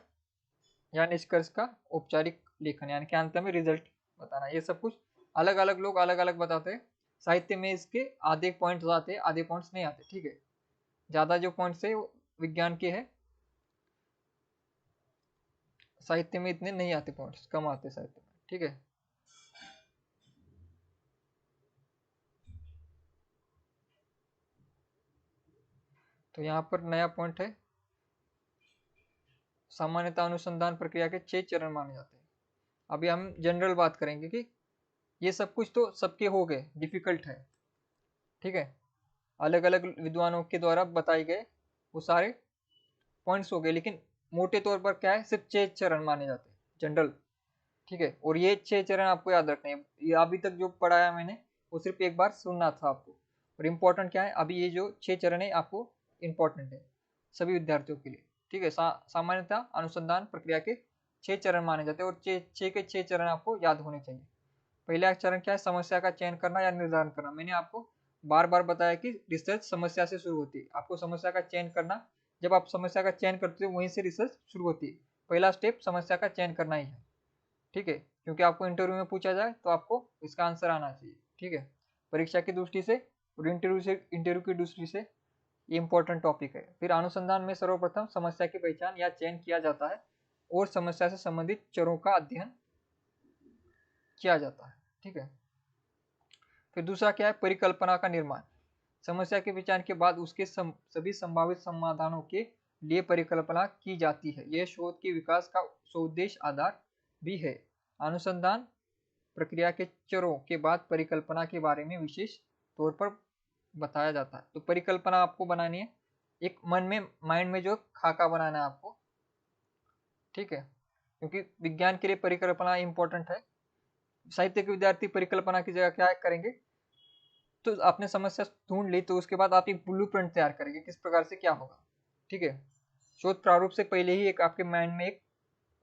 या निष्कर्ष का औपचारिक लेखन, यानी कि अंत में रिजल्ट बताना। ये सब कुछ अलग अलग लोग अलग अलग बताते हैं। साहित्य में इसके आधे पॉइंट्स आते हैं, आधे पॉइंट्स नहीं आते, ठीक है। ज्यादा जो पॉइंट्स है वो विज्ञान के है, साहित्य में इतने नहीं आते, पॉइंट्स कम आते साहित्य में, ठीक है। तो यहाँ पर नया पॉइंट है, सामान्यतः अनुसंधान प्रक्रिया के 6 चरण माने जाते हैं। अभी हम जनरल बात करेंगे कि ये सब कुछ तो सबके हो गए, डिफिकल्ट है, ठीक है, अलग अलग विद्वानों के द्वारा बताए गए वो सारे पॉइंट्स हो गए, लेकिन मोटे तौर पर क्या है, सिर्फ 6 चरण माने जाते हैं जनरल, ठीक है। और ये 6 चरण आपको याद रखने हैं। ये अभी तक जो पढ़ाया मैंने वो सिर्फ एक बार सुनना था आपको, और इम्पोर्टेंट क्या है, अभी ये जो 6 चरण है आपको इम्पोर्टेंट है सभी विद्यार्थियों के लिए, ठीक है। सामान्यतः अनुसंधान प्रक्रिया के 6 चरण माने जाते हैं, और 6 के 6 चरण आपको याद होने चाहिए। पहला चरण क्या है, समस्या का चयन करना या निर्धारण करना। मैंने आपको बार बार बताया कि रिसर्च समस्या से शुरू होती है, आपको समस्या का चयन करना, जब आप समस्या का चयन करते हो वहीं से रिसर्च शुरू होती है। पहला स्टेप समस्या का चयन करना ही है, ठीक है, क्योंकि आपको इंटरव्यू में पूछा जाए तो आपको इसका आंसर आना चाहिए, ठीक है। परीक्षा की दृष्टि से और इंटरव्यू की दृष्टि से ये इंपॉर्टेंट टॉपिक है। फिर अनुसंधान में सर्वप्रथम समस्या की पहचान या चयन किया जाता है और समस्या से संबंधित चरों का अध्ययन किया जाता है, ठीक है। फिर दूसरा क्या है, परिकल्पना का निर्माण। समस्या के पहचान के बाद उसके सभी संभावित समाधानों के लिए परिकल्पना की जाती है। यह शोध के विकास का उद्देश्य आधार भी है। अनुसंधान प्रक्रिया के चरों के बाद परिकल्पना के बारे में विशेष तौर पर बताया जाता है। तो परिकल्पना आपको बनानी है, एक माइंड में जो खाका बनाना है आपको, ठीक है, क्योंकि विज्ञान के लिए परिकल्पना इंपॉर्टेंट है। साहित्य के विद्यार्थी परिकल्पना की जगह क्या करेंगे, तो आपने समस्या ढूंढ ली तो उसके बाद आप एक ब्लूप्रिंट तैयार करेंगे किस प्रकार से क्या होगा, ठीक है। शोध प्रारूप से पहले ही एक आपके माइंड में एक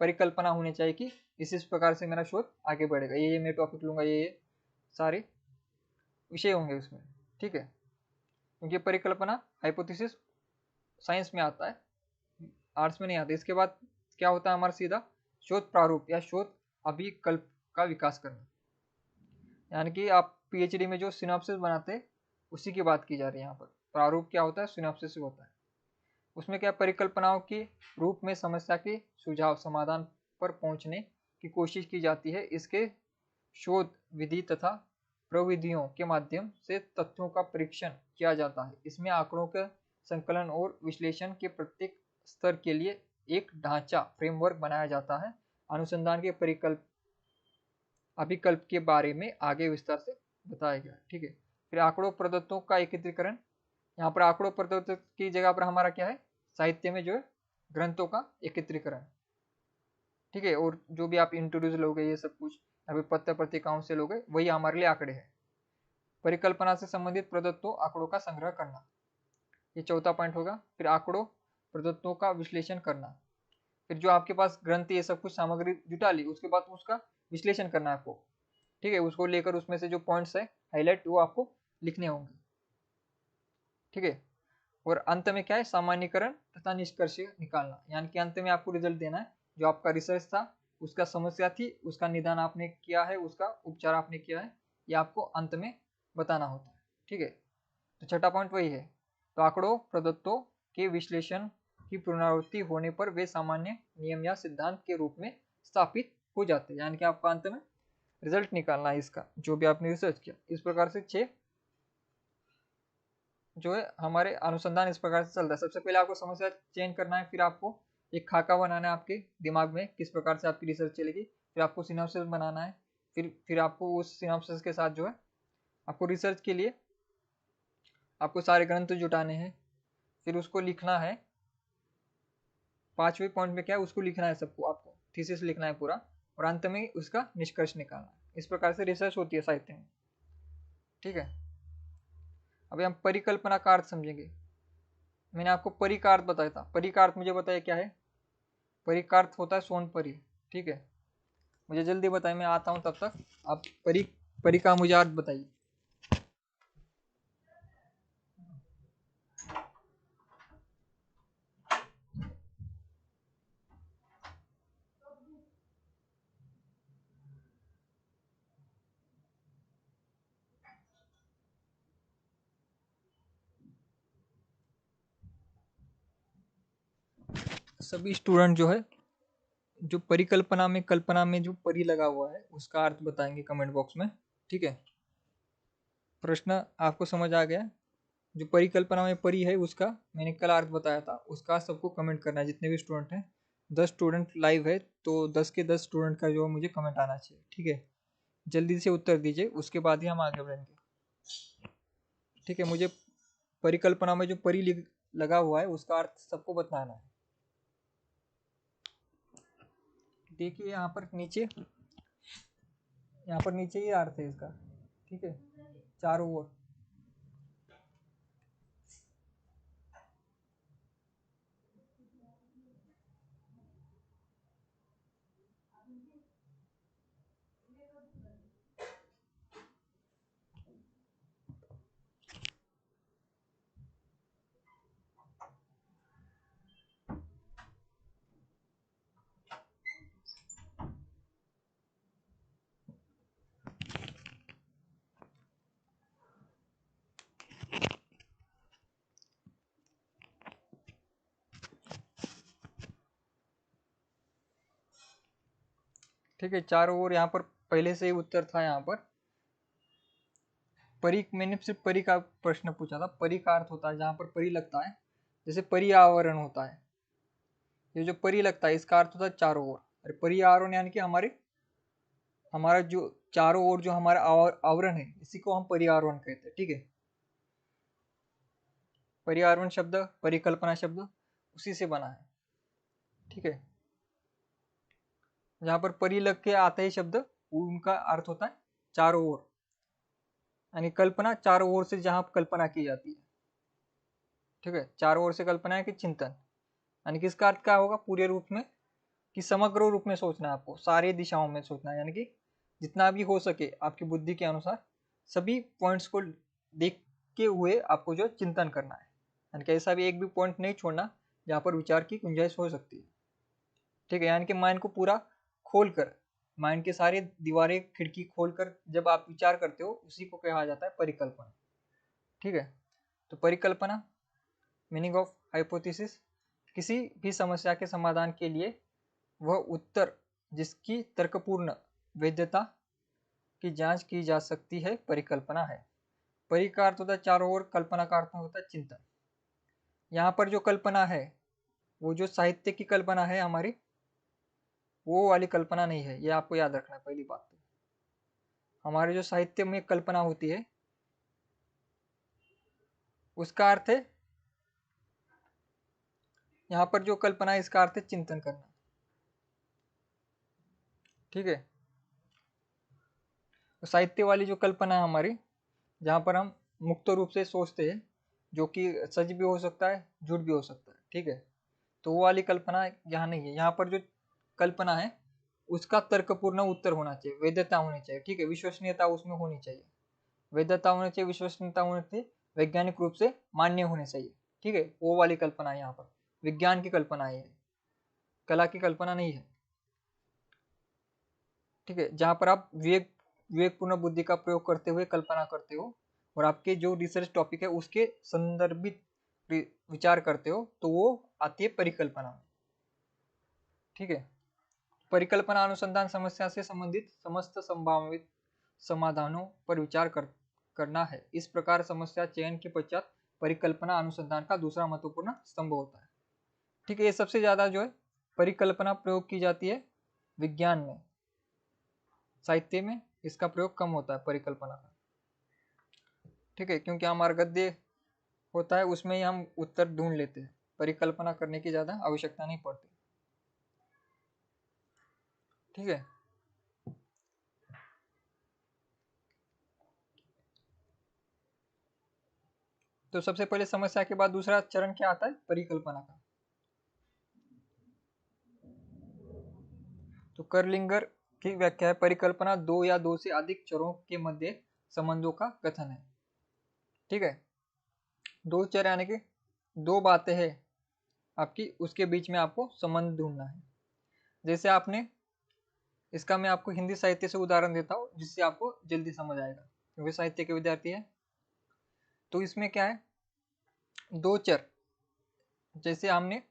परिकल्पना होनी चाहिए कि इस प्रकार से मेरा शोध आगे बढ़ेगा, ये मैं टॉपिक लूंगा, ये सारे विषय होंगे उसमें, ठीक है। क्योंकि परिकल्पना हाइपोथेसिस साइंस में आता है, आर्ट्स में नहीं आता। इसके बाद क्या होता है हमारा सीधा शोध प्रारूप या शोध अभिकल्प का विकास करना, यानी कि आप पीएचडी में जो सिनॉप्सिस बनाते हैं उसी की बात की जा रही है यहाँ पर। प्रारूप क्या होता है, सिनॉप्सिस होता है। उसमें क्या परिकल्पनाओं के रूप में समस्या के सुझाव समाधान पर पहुंचने की कोशिश की जाती है। इसके शोध विधि तथा प्रविधियों के माध्यम से तथ्यों का परीक्षण किया जाता है। इसमें आंकड़ों के संकलन और विश्लेषण के प्रत्येक स्तर के लिए एक ढांचा फ्रेमवर्क बनाया जाता है। अनुसंधान के अभिकल्प के बारे में आगे विस्तार से बताया गया, ठीक है। फिर आंकड़ों प्रदत्तों का एकत्रीकरण। यहाँ पर आंकड़ों प्रदत्त की जगह पर हमारा क्या है, साहित्य में जो है ग्रंथों का एकत्रीकरण, ठीक है। और जो भी आप इंट्रोड्यूस लोगे ये सब कुछ अभी पत्र पत्रिकाओं से लोगे वही हमारे लिए आंकड़े हैं। परिकल्पना से संबंधित प्रदत्तों आंकड़ों का संग्रह करना, ये चौथा पॉइंट होगा। फिर आंकड़ों प्रदत्तों का विश्लेषण करना। फिर जो आपके पास ग्रंथ ये सब कुछ सामग्री जुटा ली उसके बाद उसका विश्लेषण करना है आपको, ठीक है। उसको लेकर उसमें से जो पॉइंट्स है हाईलाइट वो आपको लिखने होंगे, ठीक है। और अंत में क्या है, सामान्यीकरण तथा निष्कर्ष निकालना, यानी कि अंत में आपको रिजल्ट देना है जो आपका रिसर्च था उसका समस्या थी, उसका निदान आपने किया है, उसका उपचार आपने किया है, ये आपको अंत में बताना होता है। ठीक है, तो छठा पॉइंट वही है। तो आंकड़ों प्रदत्तों के विश्लेषण की पुनरावृत्ति होने पर वे सामान्य नियम या सिद्धांत के रूप में स्थापित हो जाते हैं, यानी कि आपको अंत में रिजल्ट निकालना है इसका, जो भी आपने रिसर्च किया। इस प्रकार से 6 जो है हमारे अनुसंधान इस प्रकार से चलता है। सबसे पहले आपको समस्या चेंज करना है, फिर आपको एक खाका बनाना है आपके दिमाग में किस प्रकार से आपकी रिसर्च चलेगी, फिर आपको सिनॉप्सिस बनाना है, फिर आपको उस सिनॉप्सिस के साथ जो है आपको रिसर्च के लिए आपको सारे ग्रंथ जुटाने हैं, फिर उसको लिखना है। 5वें पॉइंट में क्या है, उसको लिखना है सबको, आपको थीसिस लिखना है पूरा, और अंत में उसका निष्कर्ष निकालना है। इस प्रकार से रिसर्च होती है साहित्य में। ठीक है, अभी हम परिकल्पना का अर्थ समझेंगे। मैंने आपको परी का अर्थ बताया था, परी का अर्थ मुझे बताया क्या है। परी का अर्थ होता है सोनपरी। ठीक है, मुझे जल्दी बताइए, मैं आता हूँ तब तक आप परी का मुझे अर्थ बताइए। सभी स्टूडेंट जो है, जो परिकल्पना में कल्पना में जो परी लगा हुआ है उसका अर्थ बताएंगे कमेंट बॉक्स में। ठीक है, प्रश्न आपको समझ आ गया। जो परिकल्पना में परी है उसका मैंने कल अर्थ बताया था, उसका सबको कमेंट करना है, जितने भी स्टूडेंट हैं। 10 स्टूडेंट लाइव है, तो 10 के 10 स्टूडेंट का जो मुझे कमेंट आना चाहिए। ठीक है, जल्दी से उत्तर दीजिए, उसके बाद ही हम आगे बढ़ेंगे। ठीक है, मुझे परिकल्पना में जो परी लगा हुआ है उसका अर्थ सबको बताना है। देखिए यहाँ पर नीचे ही अर्थ है इसका। ठीक है, चारों ओर। ठीक है, चारों ओर यहाँ पर पहले से ही उत्तर था। यहाँ पर परी, मैंने सिर्फ परी का प्रश्न पूछा था। परी का अर्थ होता है जहाँ पर परी लगता है, जैसे पर्यावरण होता है, ये जो परी लगता है इसका अर्थ होता है चारों ओर। अरे पर्यावरण यानी कि हमारा जो चारों ओर जो हमारा आवरण है, इसी को हम पर्यावरण कहते हैं। ठीक है, पर्यावरण शब्द परिकल्पना शब्द उसी से बना है। ठीक है, जहाँ पर परी लग के आता है शब्द, उनका अर्थ होता है चारों ओर, यानी कल्पना चारों ओर से जहाँ कल्पना की जाती है। ठीक है, चारों ओर से कल्पना है कि चिंतन, यानी कि इसका अर्थ क्या होगा पूरे रूप में, कि समग्र रूप में सोचना है आपको, सारी दिशाओं में सोचना है, यानी कि जितना भी हो सके आपकी बुद्धि के अनुसार सभी पॉइंट्स को देखते हुए आपको जो चिंतन करना है, यानी कि ऐसा भी एक भी पॉइंट नहीं छोड़ना जहाँ पर विचार की गुंजाइश हो सकती है। ठीक है, यानी कि माइंड को पूरा खोल कर, माइंड के सारे दीवारें खिड़की खोल कर जब आप विचार करते हो, उसी को कहा जाता है परिकल्पना। ठीक है, तो परिकल्पना मीनिंग ऑफ हाइपोथेसिस, किसी भी समस्या के समाधान के लिए वह उत्तर जिसकी तर्कपूर्ण वैधता की जांच की जा सकती है परिकल्पना है। परि का अर्थ होता है चारों ओर, कल्पना का अर्थ होता है चिंतन। यहाँ पर जो कल्पना है वो जो साहित्य की कल्पना है हमारी, वो वाली कल्पना नहीं है, ये आपको याद रखना है पहली बात। तो हमारे जो साहित्य में कल्पना होती है उसका अर्थ है, यहाँ पर जो कल्पना है इसका अर्थ है चिंतन करना। ठीक है, तो साहित्य वाली जो कल्पना है हमारी, जहाँ पर हम मुक्त रूप से सोचते हैं, जो कि सच भी हो सकता है झूठ भी हो सकता है। ठीक है, तो वो वाली कल्पना यहाँ नहीं है। यहाँ पर जो कल्पना है उसका तर्कपूर्ण उत्तर होना चाहिए, वैधता होनी चाहिए। ठीक है, विश्वसनीयता उसमें होनी चाहिए, वैधता होनी चाहिए, विश्वसनीयता होनी चाहिए, वैज्ञानिक रूप से मान्य होने चाहिए। ठीक है, वो वाली कल्पना है यहाँ पर, विज्ञान की कल्पना है, कला की कल्पना नहीं है। ठीक है, जहाँ पर आप विवेकपूर्ण बुद्धि का प्रयोग करते हुए कल्पना करते हो और आपके जो रिसर्च टॉपिक है उसके संदर्भित विचार करते हो, तो वो आती है परिकल्पना। ठीक है, परिकल्पना अनुसंधान समस्या से संबंधित समस्त संभावित समाधानों पर विचार करना है। इस प्रकार समस्या चयन के पश्चात परिकल्पना अनुसंधान का दूसरा महत्वपूर्ण स्तंभ होता है। ठीक है, ये सबसे ज्यादा जो है परिकल्पना प्रयोग की जाती है विज्ञान में, साहित्य में इसका प्रयोग कम होता है परिकल्पना का। ठीक है, क्योंकि हमारा गद्य होता है उसमें ही हम उत्तर ढूंढ लेते हैं, परिकल्पना करने की ज्यादा आवश्यकता नहीं पड़ती। ठीक है, तो सबसे पहले समस्या के बाद दूसरा चरण क्या आता है, परिकल्पना का। तो कर्लिंगर की व्याख्या है, परिकल्पना दो या दो से अधिक चरों के मध्य संबंधों का कथन है। ठीक है, दो चर यानी कि दो बातें हैं आपकी, उसके बीच में आपको संबंध ढूंढना है। जैसे आपने इसका मैं आपको हिंदी साहित्य से उदाहरण देता हूँ जिससे आपको जल्दी समझ आएगा, क्योंकि साहित्य के विद्यार्थी है। तो इसमें क्या है, दो चर, जैसे हमने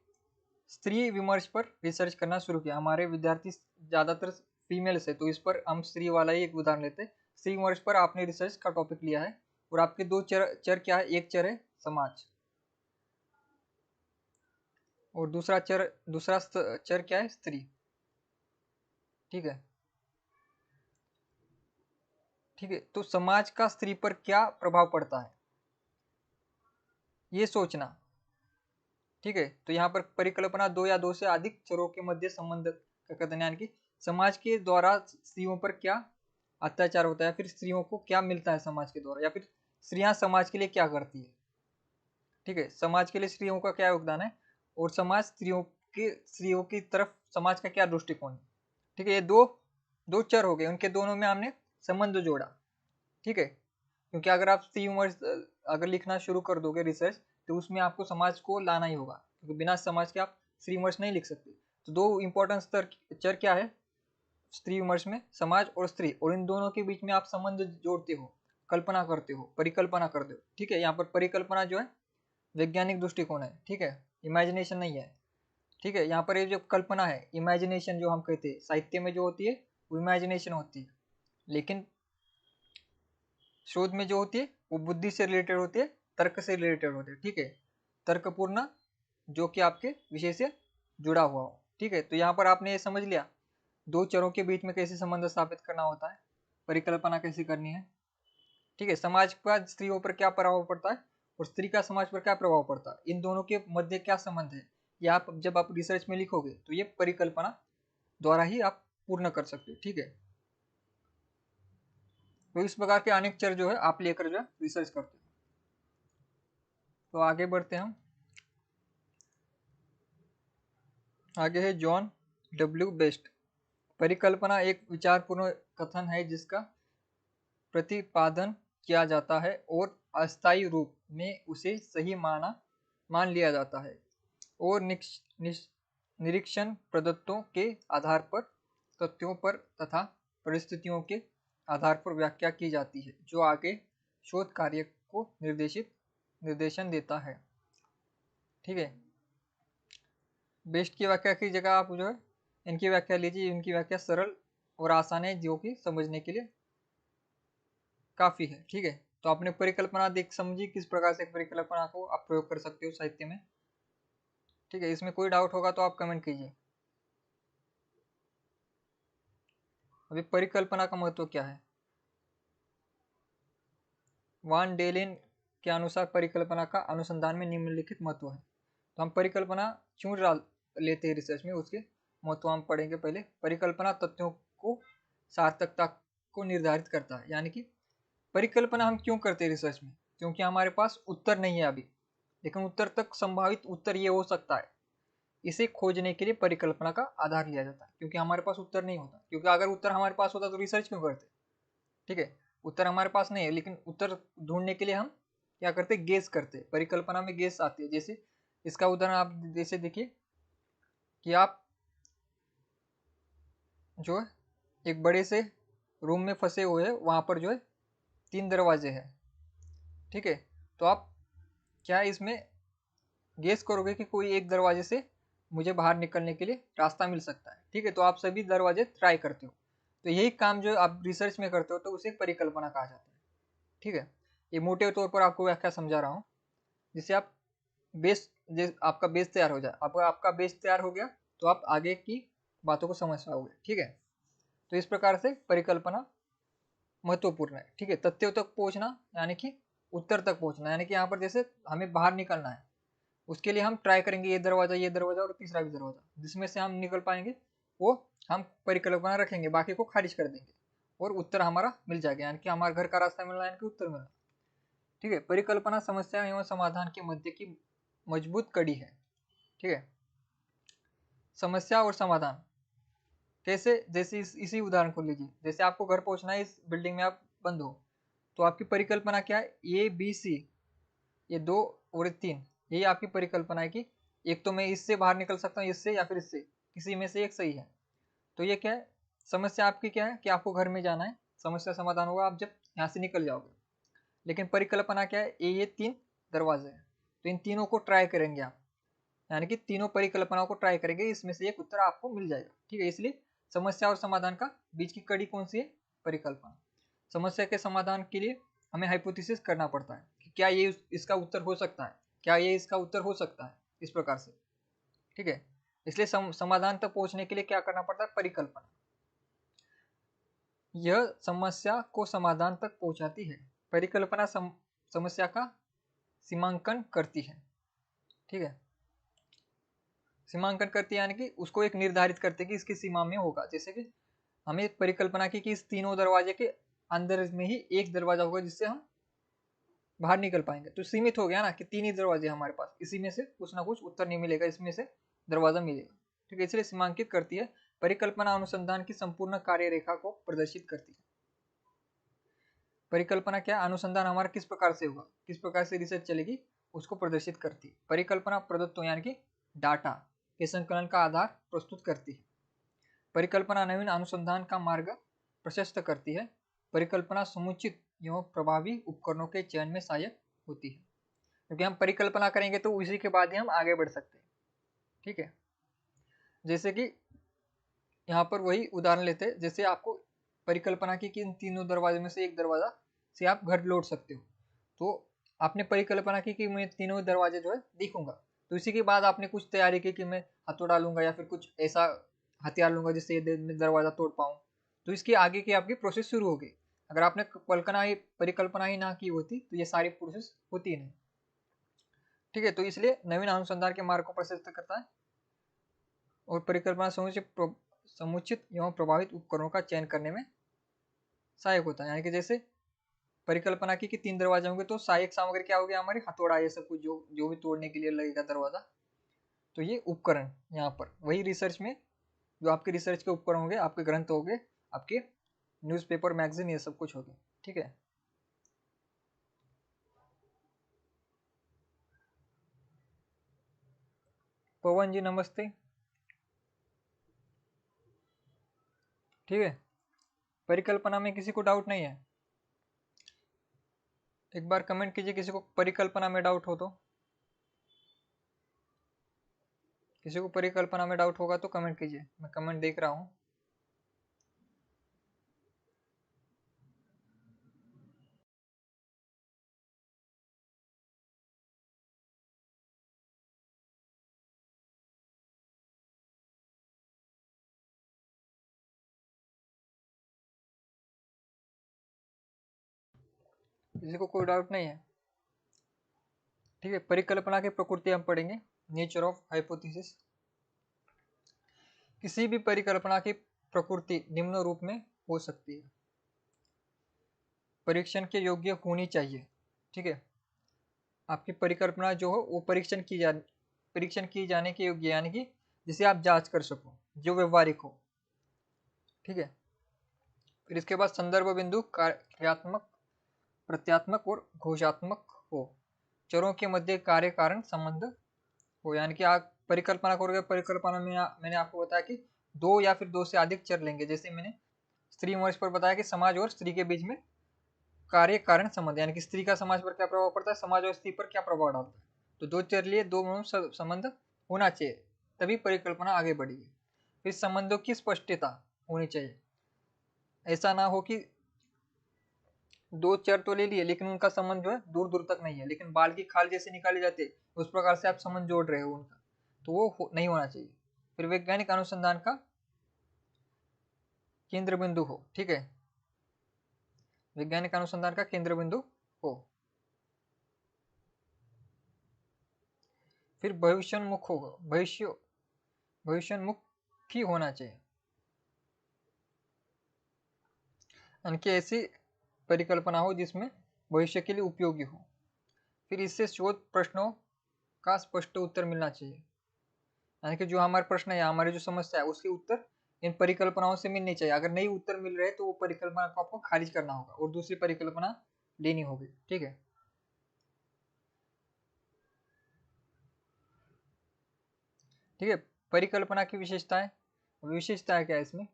स्त्री विमर्श पर रिसर्च करना शुरू किया, हमारे विद्यार्थी ज्यादातर फीमेल्स है, तो इस पर हम स्त्री वाला ही एक उदाहरण लेते हैं। स्त्री विमर्श पर आपने रिसर्च का टॉपिक लिया है और आपके दो चर क्या है, एक चर है समाज और दूसरा चर क्या है, स्त्री। ठीक है, ठीक है, तो समाज का स्त्री पर क्या प्रभाव पड़ता है ये सोचना। ठीक है, तो यहाँ पर परिकल्पना दो या दो से अधिक चरों के मध्य संबंध का कथन, यानी कि समाज के द्वारा स्त्रियों पर क्या अत्याचार होता है, फिर स्त्रियों को क्या मिलता है समाज के द्वारा, या फिर स्त्रियां समाज के लिए क्या करती है। ठीक है, समाज के लिए स्त्रियों का क्या योगदान है और समाज स्त्रियों की तरफ समाज का क्या दृष्टिकोण है। ठीक है, ये दो दो चर हो गए, उनके दोनों में हमने संबंध जोड़ा। ठीक है, क्योंकि अगर आप स्त्री विमर्श अगर लिखना शुरू कर दोगे रिसर्च, तो उसमें आपको समाज को लाना ही होगा, क्योंकि बिना समाज के आप स्त्री विमर्श नहीं लिख सकते। तो दो इंपॉर्टेंट चर क्या है स्त्री विमर्श में, समाज और स्त्री, और इन दोनों के बीच में आप संबंध जोड़ते हो, कल्पना करते हो, परिकल्पना करते हो। ठीक है, यहाँ पर परिकल्पना जो है वैज्ञानिक दृष्टिकोण है। ठीक है, इमेजिनेशन नहीं है। ठीक है, यहाँ पर ये जो कल्पना है, इमेजिनेशन जो हम कहते हैं साहित्य में जो होती है वो इमेजिनेशन होती है, लेकिन शोध में जो होती है वो बुद्धि से रिलेटेड होती है, तर्क से रिलेटेड होती है। ठीक है, तर्कपूर्ण, जो कि आपके विषय से जुड़ा हुआ हो। ठीक है, तो यहाँ पर आपने ये समझ लिया दो चरों के बीच में कैसे संबंध स्थापित करना होता है, परिकल्पना कैसे करनी है। ठीक है, समाज का स्त्रियों पर क्या प्रभाव पड़ता है और स्त्री का समाज पर क्या प्रभाव पड़ता है, इन दोनों के मध्य क्या संबंध है, ये आप जब आप रिसर्च में लिखोगे तो ये परिकल्पना द्वारा ही आप पूर्ण कर सकते हो। ठीक है, तो इस प्रकार के अनेक चर जो है आप लेकर जो है रिसर्च करते हो। तो आगे बढ़ते हैं हम। आगे है जॉन डब्ल्यू बेस्ट। परिकल्पना एक विचारपूर्ण कथन है जिसका प्रतिपादन किया जाता है और अस्थायी रूप में उसे सही मान लिया जाता है और निरीक्षण प्रदत्तों के आधार पर, तथ्यों पर तथा परिस्थितियों के आधार पर व्याख्या की जाती है, जो आगे शोध कार्य को निर्देशन देता है। ठीक है, बेस्ट की व्याख्या की जगह आप जो है इनकी व्याख्या लीजिए, इनकी व्याख्या सरल और आसान है, जो कि समझने के लिए काफी है। ठीक है, तो आपने परिकल्पना देख समझी किस प्रकार से परिकल्पना को आप प्रयोग कर सकते हो साहित्य में। ठीक है, इसमें कोई डाउट होगा तो आप कमेंट कीजिए। अभी परिकल्पना का महत्व क्या है, वान डेलिन के अनुसार परिकल्पना का अनुसंधान में निम्नलिखित महत्व है। तो हम परिकल्पना क्यों लेते हैं रिसर्च में, उसके महत्व हम पढ़ेंगे। पहले परिकल्पना तथ्यों को सार्थकता को निर्धारित करता है, यानी कि परिकल्पना हम क्यों करते हैं रिसर्च में, क्योंकि हमारे पास उत्तर नहीं है अभी, लेकिन उत्तर तक संभावित उत्तर ये हो सकता है, इसे खोजने के लिए परिकल्पना का आधार लिया जाता है, क्योंकि हमारे पास उत्तर नहीं होता। क्योंकि अगर उत्तर हमारे पास होता तो रिसर्च क्यों करते। ठीक है, उत्तर हमारे पास नहीं है, लेकिन उत्तर ढूंढने के लिए हम क्या करते, गेस करते। परिकल्पना में गेस आती है। जैसे इसका उदाहरण आप जैसे देखिए कि आप जो है एक बड़े से रूम में फंसे हुए हैं, वहां पर जो है 3 दरवाजे हैं। ठीक है, तो आप क्या इसमें गेस करोगे कि कोई एक दरवाजे से मुझे बाहर निकलने के लिए रास्ता मिल सकता है। ठीक है, तो आप सभी दरवाजे ट्राई करते हो। तो यही काम जो आप रिसर्च में करते हो तो उसे परिकल्पना कहा जाता है। ठीक है, ये मोटे तौर पर आपको व्याख्या समझा रहा हूँ, जिससे आप बेस आपका बेस तैयार हो जाए। आपका बेस तैयार हो गया तो आप आगे की बातों को समझ पाओगे। ठीक है, तो इस प्रकार से परिकल्पना महत्वपूर्ण है। ठीक है, तथ्यों तक पहुंचना यानी कि उत्तर तक पहुंचना, यानी कि यहाँ पर जैसे हमें बाहर निकलना है, उसके लिए हम ट्राई करेंगे ये दरवाजा और तीसरा भी दरवाजा, जिसमें से हम निकल पाएंगे वो हम परिकल्पना रखेंगे, बाकी को खारिज कर देंगे और उत्तर हमारा मिल जाएगा, यानी कि हमारा घर का रास्ता मिल रहा है, यानी कि उत्तर मिल रहा है। ठीक है, परिकल्पना समस्या एवं समाधान के मध्य की मजबूत कड़ी है। ठीक है, समस्या और समाधान कैसे, जैसे इसी उदाहरण को लीजिए, जैसे आपको घर पहुंचना है, इस बिल्डिंग में आप बंद हो, तो आपकी परिकल्पना क्या है, ए बी सी, ये 2 और ये 3, यही आपकी परिकल्पना है कि एक तो मैं इससे बाहर निकल सकता हूँ, इससे या फिर इससे, किसी में से एक सही है। तो ये क्या है, समस्या आपकी क्या है कि आपको घर में जाना है, समस्या समाधान होगा आप जब यहाँ से निकल जाओगे। लेकिन परिकल्पना क्या है, ये 3 दरवाजे हैं, तो इन तीनों को ट्राई करेंगे आप, यानी कि तीनों परिकल्पनाओं को ट्राई करेंगे, इसमें से एक उत्तर आपको मिल जाएगा। ठीक है, इसलिए समस्या और समाधान का बीच की कड़ी कौन सी है, परिकल्पना। समस्या के समाधान के लिए हमें हाइपोथेसिस करना पड़ता है कि क्या ये इसका उत्तर हो सकता है, क्या ये इसका उत्तर हो सकता है, इस प्रकार से। ठीक है, इसलिए समाधान तक पहुंचने के लिए क्या करना पड़ता है, परिकल्पना। यह समस्या को समाधान तक पहुंचाती है। परिकल्पना समस्या का सीमांकन करती है। ठीक है, सीमांकन करती है यानी कि उसको एक निर्धारित करते कि इसकी सीमा में होगा। जैसे कि हमें परिकल्पना की कि इस तीनों दरवाजे के अंदर में ही एक दरवाजा होगा जिससे हम बाहर निकल पाएंगे, तो सीमित हो गया ना कि 3 ही दरवाजे हमारे पास, इसी में से कुछ ना कुछ उत्तर नहीं मिलेगा, इसमें से दरवाजा मिलेगा। ठीक है, इसलिए सीमांकित करती है। परिकल्पना अनुसंधान की संपूर्ण कार्य रेखा को प्रदर्शित करती है। परिकल्पना क्या, अनुसंधान हमारा किस प्रकार से होगा, किस प्रकार से रिसर्च चलेगी, उसको प्रदर्शित करती है। परिकल्पना प्रदत्तों यानी कि डाटा के संकलन का आधार प्रस्तुत करती है। परिकल्पना नवीन अनुसंधान का मार्ग प्रशस्त करती है। परिकल्पना समुचित एवं प्रभावी उपकरणों के चयन में सहायक होती है, क्योंकि हम परिकल्पना करेंगे तो उसी के बाद ही हम आगे बढ़ सकते हैं। ठीक है, जैसे कि यहाँ पर वही उदाहरण लेते हैं, जैसे आपको परिकल्पना की कि इन तीनों दरवाजे में से एक दरवाजा से आप घर लौट सकते हो, तो आपने परिकल्पना की कि मैं तीनों दरवाजे जो है देखूंगा, तो इसी के बाद आपने कुछ तैयारी की कि मैं हथौड़ा लूंगा या फिर कुछ ऐसा हथियार लूंगा जिससे ये दरवाजा तोड़ पाऊँ, तो इसकी आगे की आपकी प्रोसेस शुरू हो गई। अगर आपने परिकल्पना ही ना की होती तो ये सारी प्रोसेस होती ही नहीं। ठीक है, तो इसलिए नवीन अनुसंधान के मार्ग को प्रशस्त करता है और परिकल्पना समुचित एवं प्रभावित उपकरणों का चयन करने में सहायक होता है। यानी कि जैसे परिकल्पना की कि 3 दरवाजे होंगे, तो सहायक सामग्री क्या होगी, हमारी हथौड़ा, ये सब कुछ जो जो भी तोड़ने के लिए लगेगा दरवाजा, तो ये उपकरण यहाँ पर वही रिसर्च में जो आपके रिसर्च के उपकरण होंगे, आपके ग्रंथ होंगे, आपके न्यूज़पेपर मैगजीन, ये सब कुछ होगी। ठीक है, पवन जी नमस्ते। ठीक है, परिकल्पना में किसी को डाउट नहीं है, एक बार कमेंट कीजिए किसी को परिकल्पना में डाउट हो तो। किसी को परिकल्पना में डाउट होगा तो कमेंट कीजिए, मैं कमेंट देख रहा हूँ। किसी को कोई डाउट नहीं है। ठीक है, परिकल्पना की प्रकृति हम पढ़ेंगे, नेचर ऑफ हाइपोथेसिस। किसी भी परिकल्पना की प्रकृति निम्न रूप में हो सकती है। परीक्षण के योग्य होनी चाहिए। ठीक है, आपकी परिकल्पना जो हो वो परीक्षण की जाने के योग्य, यानी कि जिसे आप जांच कर सको, जो व्यवहारिक हो। ठीक है, फिर इसके बाद संदर्भ बिंदु कार्यात्मक, प्रत्यात्मक और घोषात्मक हो। चरों के मध्य कार्य कारण संबंध हो, यानी कि आप परिकल्पना करोगे, परिकल्पना में मैंने आपको बताया कि 2 या फिर 2 से अधिक चर लेंगे। जैसे मैंने स्त्री मोर्च पर बताया कि समाज और स्त्री के बीच में कार्य कारण संबंध, यानी कि स्त्री का समाज पर क्या प्रभाव पड़ता है, समाज और स्त्री पर क्या प्रभाव डालता है। तो दो चलिए दो संबंध होना चाहिए, तभी परिकल्पना आगे बढ़ेगी। फिर संबंधों की स्पष्टता होनी चाहिए, ऐसा ना हो कि दो चर तो ले लिए लेकिन उनका संबंध जो है दूर दूर तक नहीं है, लेकिन बाल की खाल जैसे निकाली जाती है उस प्रकार से आप संबंध जोड़ रहे हो उनका, तो वो नहीं होना चाहिए। फिर वैज्ञानिक अनुसंधान का केंद्र बिंदु हो, ठीक है, वैज्ञानिक अनुसंधान का केंद्र बिंदु हो। फिर भविष्योन्मुख होगा, भविष्योन्मुखी होना चाहिए, उनकी ऐसी परिकल्पना हो जिसमें भविष्य के लिए उपयोगी हो। फिर इससे शोध प्रश्नों का स्पष्ट उत्तर मिलना चाहिए, यानी कि जो हमारे प्रश्न है, हमारी जो समस्या है उसके उत्तर इन परिकल्पनाओं से मिलनी चाहिए। अगर नहीं उत्तर मिल रहे तो वो परिकल्पना को आपको खारिज करना होगा और दूसरी परिकल्पना लेनी होगी, ठीक है। ठीक है, परिकल्पना की विशेषताएं क्या है इसमें,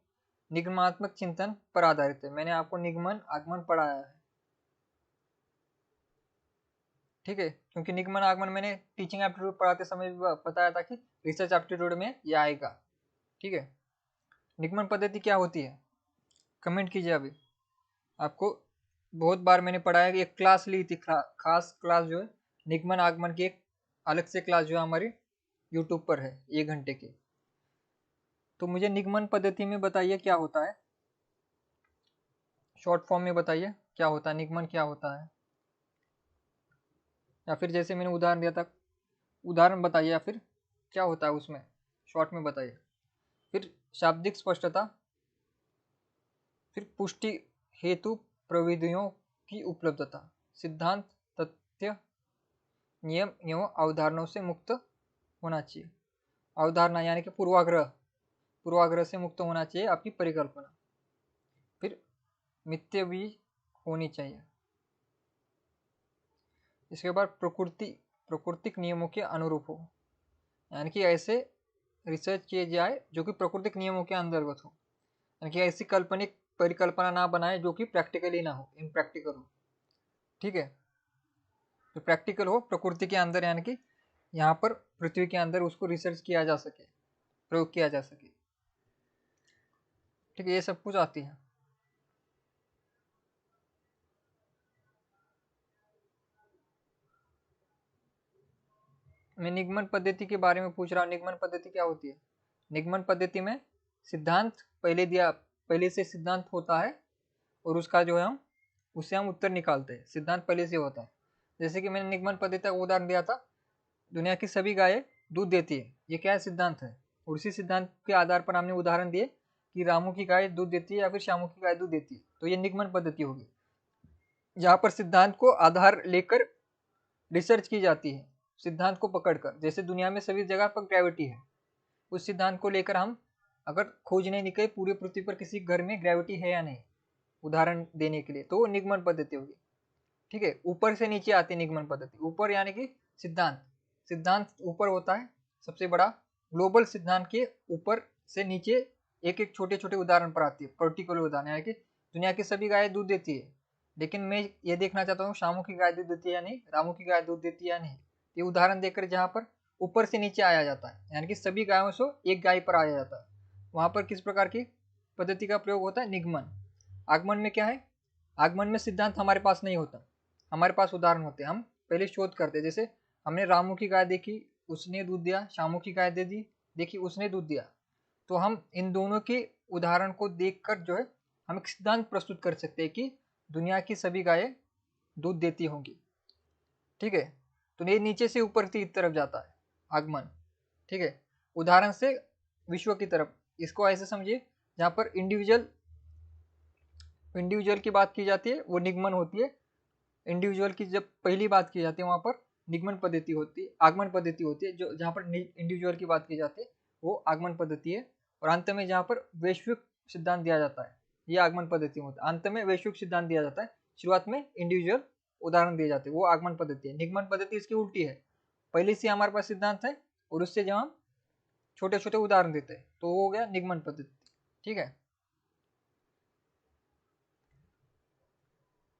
निगमात्मक चिंतन पर आधारित है। मैंने आपको निगमन आगमन पढ़ाया है, ठीक है, क्योंकि निगमन आगमन मैंने टीचिंग एप्टीट्यूड पढ़ाते समय भी बताया था कि रिसर्च एप्टीट्यूड में यह आएगा, ठीक है। निगमन पद्धति क्या होती है, कमेंट कीजिए अभी। आपको बहुत बार मैंने पढ़ाया कि एक क्लास ली थी, खास क्लास जो है निगमन आगमन की, एक अलग से क्लास जो है हमारी यूट्यूब पर है 1 घंटे की। तो मुझे निगमन पद्धति में बताइए क्या होता है, शॉर्ट फॉर्म में बताइए क्या होता है, निगमन क्या होता है, या फिर जैसे मैंने उदाहरण दिया था उदाहरण बताइए, या फिर क्या होता है उसमें शॉर्ट में बताइए। फिर शाब्दिक स्पष्टता, फिर पुष्टि हेतु प्रविधियों की उपलब्धता, सिद्धांत तथ्य नियम एवं अवधारणाओं से मुक्त होना चाहिए। अवधारणा यानी कि पूर्वाग्रह से मुक्त होना चाहिए आपकी परिकल्पना। फिर मिथ्य भी होनी चाहिए। इसके बाद प्राकृतिक नियमों के अनुरूप हो, यानी कि ऐसे रिसर्च किए जाए जो कि प्राकृतिक नियमों के अंतर्गत हो, यानी कि ऐसी काल्पनिक परिकल्पना ना बनाए जो कि प्रैक्टिकली ना हो, इम्प्रैक्टिकल हो, ठीक है। तो प्रैक्टिकल हो, प्रकृति के अंदर, यानी कि यहाँ पर पृथ्वी के अंदर उसको रिसर्च किया जा सके, प्रयोग किया जा सके, ठीक है, ये सब कुछ आती है। मैं निगमन पद्धति के बारे में पूछ रहा हूँ, निगमन पद्धति क्या होती है। निगमन पद्धति में सिद्धांत पहले से सिद्धांत होता है और उसका जो है हम उससे हम उत्तर निकालते हैं, सिद्धांत पहले से होता है। जैसे कि मैंने निगमन पद्धति का उदाहरण दिया था, दुनिया की सभी गायें दूध देती है, ये क्या है, सिद्धांत है। और उसी सिद्धांत के आधार पर हमने उदाहरण दिए कि रामू की गाय दूध देती है या फिर श्यामू की गाय दूध देती है, तो ये निगमन पद्धति होगी, जहाँ पर सिद्धांत को आधार लेकर रिसर्च की जाती है, सिद्धांत को पकड़कर। जैसे दुनिया में सभी जगह पर ग्रेविटी है, उस सिद्धांत को लेकर हम अगर खोजने निकले पूरी पृथ्वी पर किसी घर में ग्रेविटी है या नहीं, उदाहरण देने के लिए, तो वो निगमन पद्धति होगी, ठीक है। ऊपर से नीचे आती है निगमन पद्धति, ऊपर यानी कि सिद्धांत, सिद्धांत ऊपर होता है सबसे बड़ा, ग्लोबल सिद्धांत के ऊपर से नीचे एक एक छोटे छोटे उदाहरण पर आती है, पर्टिकुलर उदाहरण, यानी कि दुनिया की सभी गायें दूध देती है, लेकिन मैं ये देखना चाहता हूँ शामू की गाय दूध देती है या नहीं, रामू की गाय दूध देती है या नहीं, ये उदाहरण देकर जहाँ पर ऊपर से नीचे आया जाता है, यानी कि सभी गायों से एक गाय पर आया जाता है, वहां पर किस प्रकार की पद्धति का प्रयोग होता है, निगमन। आगमन में क्या है, आगमन में सिद्धांत हमारे पास नहीं होता, हमारे पास उदाहरण होते हैं, हम पहले शोध करते हैं। जैसे हमने रामू की गाय देखी, उसने दूध दिया, शामू की गाय दे दी, देखी, उसने दूध दिया, तो हम इन दोनों के उदाहरण को देखकर जो है हम एक सिद्धांत प्रस्तुत कर सकते हैं कि दुनिया की सभी गायें दूध देती होंगी, ठीक है। तो ये नीचे से ऊपर की तरफ जाता है आगमन, ठीक है, उदाहरण से विश्व की तरफ। इसको ऐसे समझिए, जहाँ पर इंडिविजुअल की बात की जाती है वो निगमन होती है, इंडिविजुअल की जब पहली बात की जाती है वहां पर निगमन पद्धति होती है, आगमन पद्धति होती है, जो जहाँ पर इंडिविजुअल की बात की जाती है वो आगमन पद्धति है, और अंत में जहाँ पर वैश्विक सिद्धांत दिया जाता है ये आगमन पद्धति होता है, अंत में वैश्विक सिद्धांत दिया जाता है, शुरुआत में इंडिविजुअल उदाहरण दिए जाते हैं, वो आगमन पद्धति है। निगमन पद्धति इसकी उल्टी है, पहले से हमारे पास सिद्धांत है और उससे जब हम छोटे छोटे उदाहरण देते हैं तो वो हो गया निगमन पद्धति, ठीक है।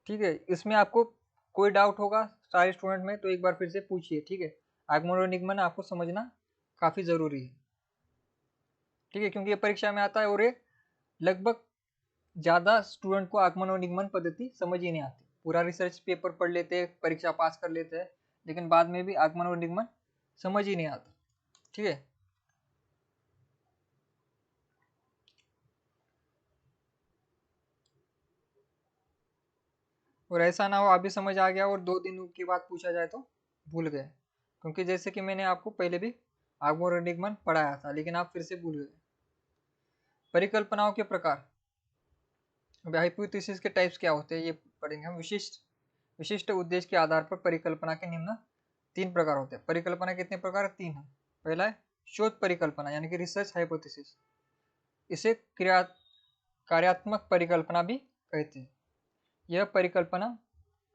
ठीक है, इसमें आपको कोई डाउट होगा सारे स्टूडेंट में तो एक बार फिर से पूछिए। ठीक है, आगमन और निगमन आपको समझना काफी जरूरी है। ठीक है, क्योंकि ये परीक्षा में आता है और ये लगभग ज्यादा स्टूडेंट को आगमन और निगमन पद्धति समझ ही नहीं आती। पूरा रिसर्च पेपर पढ़ लेते हैं, परीक्षा पास कर लेते हैं, लेकिन बाद में भी आगमन और निगमन समझ ही नहीं आता। ठीक है, और ऐसा ना हो अभी समझ आ गया और 2 दिन के बाद पूछा जाए तो भूल गए। क्योंकि जैसे कि मैंने आपको पहले भी आगमन और निगमन पढ़ाया था, लेकिन आप फिर से भूल गए। परिकल्पनाओं के प्रकार, हाइपोथेसिस के टाइप्स क्या होते हैं ये पढ़ेंगे हम। विशिष्ट विशिष्ट उद्देश्य के आधार पर परिकल्पना के निम्न 3 प्रकार होते हैं। परिकल्पना कितने प्रकार? 3 है। पहला है शोध परिकल्पना यानी कि रिसर्च हाइपोथेसिस, इसे कार्यात्मक परिकल्पना भी कहते हैं। यह परिकल्पना